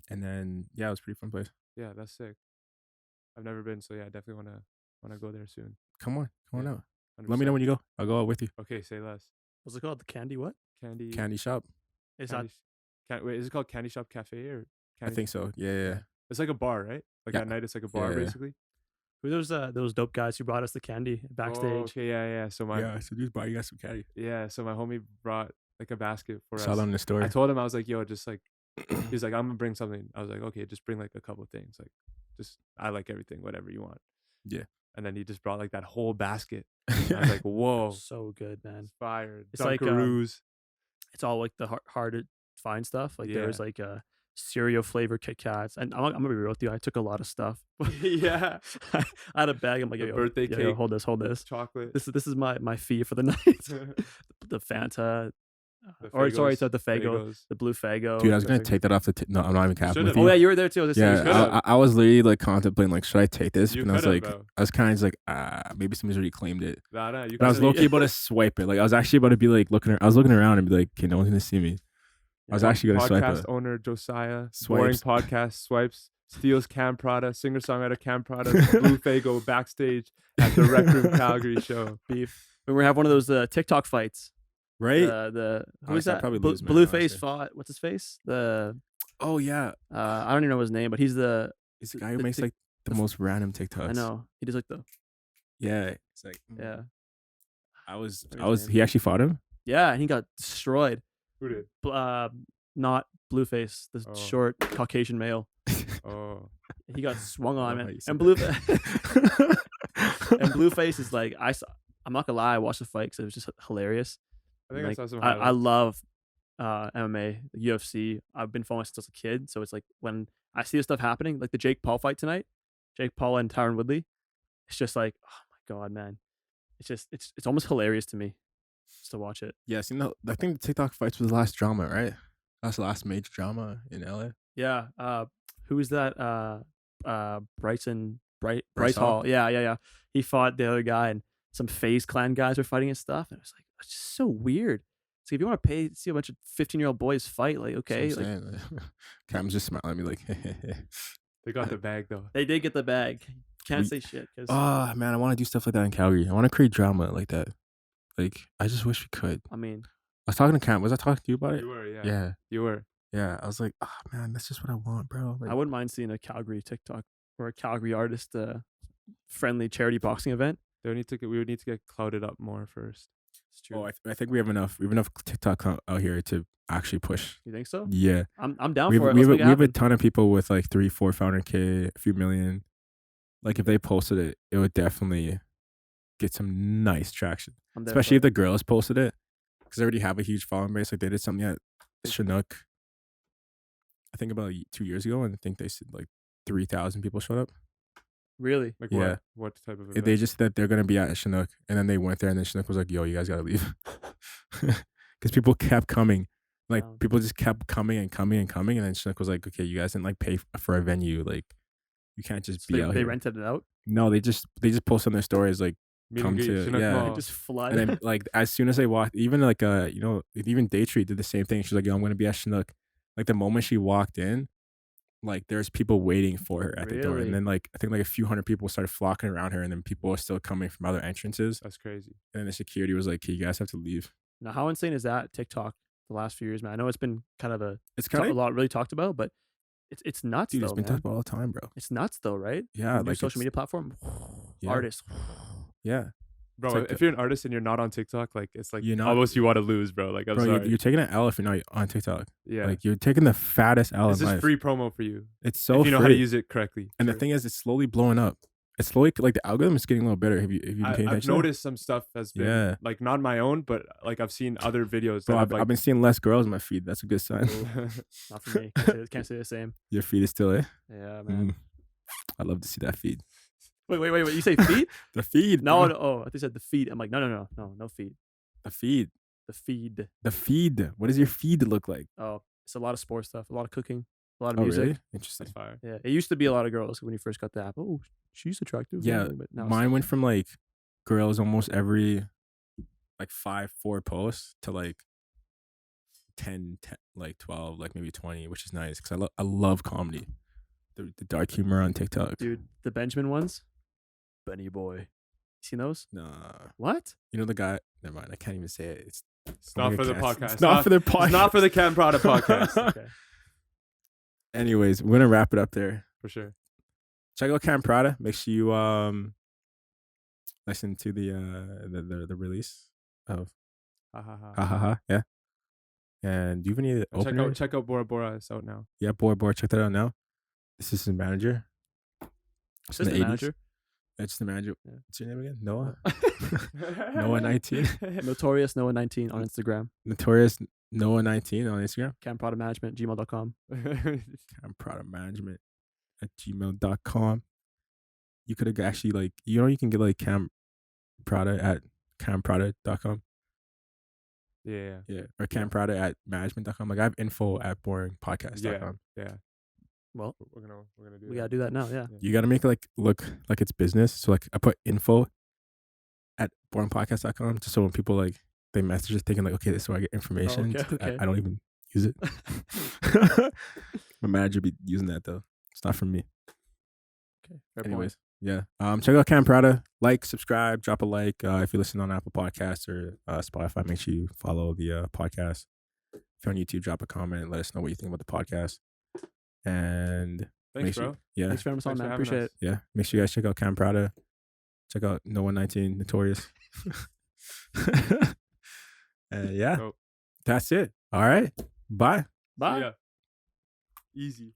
And then yeah, it was a pretty fun place. Yeah, that's sick. I've never been, so yeah, I definitely wanna go there soon. Come on Yeah, out. Let me know 100%. when you go. I'll go out with you. Okay, say less. What's it called? The candy? What? Candy. Candy shop. It's not. Wait, is it called Candy Shop Cafe or? I Candy think so. Yeah. It's like a bar, right? Like Yeah. at night, it's like a bar Yeah. basically. Who are those dope guys who brought us the candy at Backstage? Oh, okay, yeah. So Yeah. So dude, buy you guys some candy. so my homie brought like a basket for Saw us. them in the store. I told him, I was like, yo, just like, he's like, I'm gonna bring something. I was like, okay, just bring like a couple things. Like, just, I like everything, whatever you want. Yeah. And then he just brought like that whole basket. I was like, whoa, So good, man. fire. It's like, Dunkaroos. It's all like the hard to find stuff. Like Yeah. there's like cereal flavored Kit Kats, and I'm gonna be real with you. I took a lot of stuff. Yeah. I had a bag. I'm like, The yo, birthday yo, cake. hold this. Chocolate. This is my fee for the night. The Fanta, or sorry, Fagos, the Fago, Fagos. the blue Fago. Dude, I was gonna Perfect. take that off the. No, I'm not even capping should've. with you. Oh yeah, you were there too. I was just saying, Yeah, I was literally like contemplating like, should I take this? You And I was could've, like, bro. I was kind of just like, maybe somebody's already claimed it. Nah, you But I was could've. low key about to swipe it. Like I was actually about to be like looking. I was looking around and be like, okay, no one's gonna see me. I was actually gonna swipe Podcast it. owner Josiah, boring Swipes. podcast swipes, steals Kam Prada, singer songwriter Kam Prada, Blue Fago backstage at the Rec Room Calgary show. beef. When we have one of those TikTok fights. Right? The who is Honestly, I'd that? probably lose, man, Blueface honestly. fought. What's his face? The Oh yeah, I don't even know his name, but he's the. he's the guy who the makes Tik- like the most random TikToks. I know he does like the Yeah, it's like yeah I was. Forget his name. He actually fought him. yeah, and he got destroyed. Who did? Not Blueface, the Oh. short Caucasian male. Oh, He got swung on, love how man. you said And that. and Blueface is like I'm not gonna lie, I watched the fight because it was just hilarious. I think Like, I saw some. I highlights. love MMA, UFC. I've been following since I was a kid, so it's like when I see this stuff happening, like the Jake Paul fight tonight, Jake Paul and Tyron Woodley, it's just like, oh my god, man, it's just it's almost hilarious to me just to watch it. Yes, you know. I think the TikTok fights was the last drama, right? That's the last major drama in LA. Yeah, who is that? Bryce Bryce Hall? Hall. Yeah. He fought the other guy, and some FaZe Clan guys were fighting and stuff, and it was like it's just so weird. So if you want to pay see a bunch of 15-year-old boys fight, like okay, That's what like I'm saying. Cam's just smiling at me like, They got the bag though. they did get the bag. Can't We- say shit because oh man, I want to do stuff like that in Calgary. I want to create drama like that. Like, I just wish we could. I mean, I was talking to Cam. Was I talking to you about it? You were, yeah. Yeah. You were. Yeah. I was like, oh man, that's just what I want, bro. Like, I wouldn't mind seeing a Calgary TikTok or a Calgary artist friendly charity boxing event. We would need to get clouded up more first. It's true. oh, I think we have enough. We have enough TikTok out here to actually push. You think so? Yeah. I'm down We for have, it. we Let's have, make it we have a happen. ton of people with like 300K, 400K, a few million. Like if they posted it, it would definitely get some nice traction, I'm there especially for if the girls posted it, because they already have a huge following base. Like they did something at Chinook, I think about 2 years ago, and I think they said like 3,000 people showed up. Really? Like Yeah. what type of They event? just said they're gonna be at Chinook, and then they went there, and then Chinook was like, "Yo, you guys gotta leave," because people kept coming. Like Wow. people just kept coming and coming and coming, and then Chinook was like, "Okay, you guys didn't like pay for a venue. Like you can't just So be they, out they here." rented it out? No, they just post on their stories like, Meet come and greet, to- Chinook yeah. Mall. They just flood. and then like as soon as they walked, even like even Daytree did the same thing. She's like, "Yo, I'm gonna be at Chinook." Like the moment she walked in, like there's people waiting for her at the door, Really? and then like I think like a few hundred people started flocking around her, and then people were still coming from other entrances. That's crazy. And then the security was like, "Hey, you guys have to leave." Now, how insane is that TikTok the last few years, man? I know it's been kind of It's a kind of lot really talked about, but it's nuts, dude. though, It's been man. talked about all the time, bro. It's nuts, though, right? Yeah, New like social it's- media platform, Yeah. artists. Yeah, Bro, like if you're an artist and you're not on TikTok, like it's like You're not- almost you want to lose, bro. Like I'm bro. sorry. You're taking an L if you're not on TikTok. Yeah. Like you're taking the fattest L It's in just life. free promo for you. It's so if you know free. how to use it correctly. And the thing is, it's slowly blowing up. It's slowly like the algorithm is getting a little better. Have you been paying I've attention? to that? noticed some stuff has been Yeah. like not my own, but like I've seen other videos. Bro, that I've, have, I've been seeing less girls in my feed. That's a good sign. Not for me. Can't say the same. Your feed is still there. Yeah, man. I love to see that feed. Wait. You say feet? The feed. No, bro. no. Oh, I think you said the feed. I'm like, no feed. The feed. The feed. The feed. What does your feed look like? Oh, it's a lot of sports stuff, a lot of cooking, a lot of Oh, music. really? Interesting. That's fire. Yeah, it used to be a lot of girls when you first got the app. Oh, she's attractive. Yeah, but now Mine went from like girls almost every like 4 posts to like 10, like 12, like maybe 20, which is nice because I love comedy. The dark humor on TikTok. dude, the Benjamin ones, Benny boy. You seen those? Nah. What? You know the guy? Never mind. I can't even say it. It's not for the podcast. podcast. It's not for the podcast. It's not for the Kam Prada podcast. Okay. Anyways, we're gonna wrap it up there. For sure. Check out Kam Prada. Make sure you listen to the release of Ha ha ha. ha ha ha. Yeah. And do you have any And openers? check out Bora Bora. It's out now. Yeah, Bora. Check that out now. This is his manager. It's in Assistant 80s. manager, That's the manager. Yeah. What's your name again? Noah. Noah 19. Notorious Noah 19 on Instagram. Notorious Noah 19 on Instagram. Kam Prada Management, gmail.com. Kam Prada Management at gmail.com. You could have actually like you can get like Kam Prada at kamprada.com. Yeah. Yeah. Or Kam Prada at management.com. Like I have info at boringpodcast.com. Yeah. Well, We're gonna do we that. gotta do that now. Yeah. You gotta make it like look like it's business. So like I put info at boringpodcast.com just so when people like they message us thinking like, okay, this is where I get information. okay. I don't even use it. My manager be using that though. It's not from me. Okay. Fair point. Anyways, yeah. Check out Kam Prada. Like, subscribe, drop a like. If you listen on Apple Podcasts or Spotify, make sure you follow the podcast. If you're on YouTube, drop a comment. Let us know what you think about the podcast. And Thanks, make sure, bro. yeah, Thanks for having us on, Thanks for man. having Appreciate us. it. yeah. Make sure you guys check out Kam Prada. Check out Noah 19 Notorious. And yeah, Dope. that's it. All right. Bye. Bye. Yeah. Easy.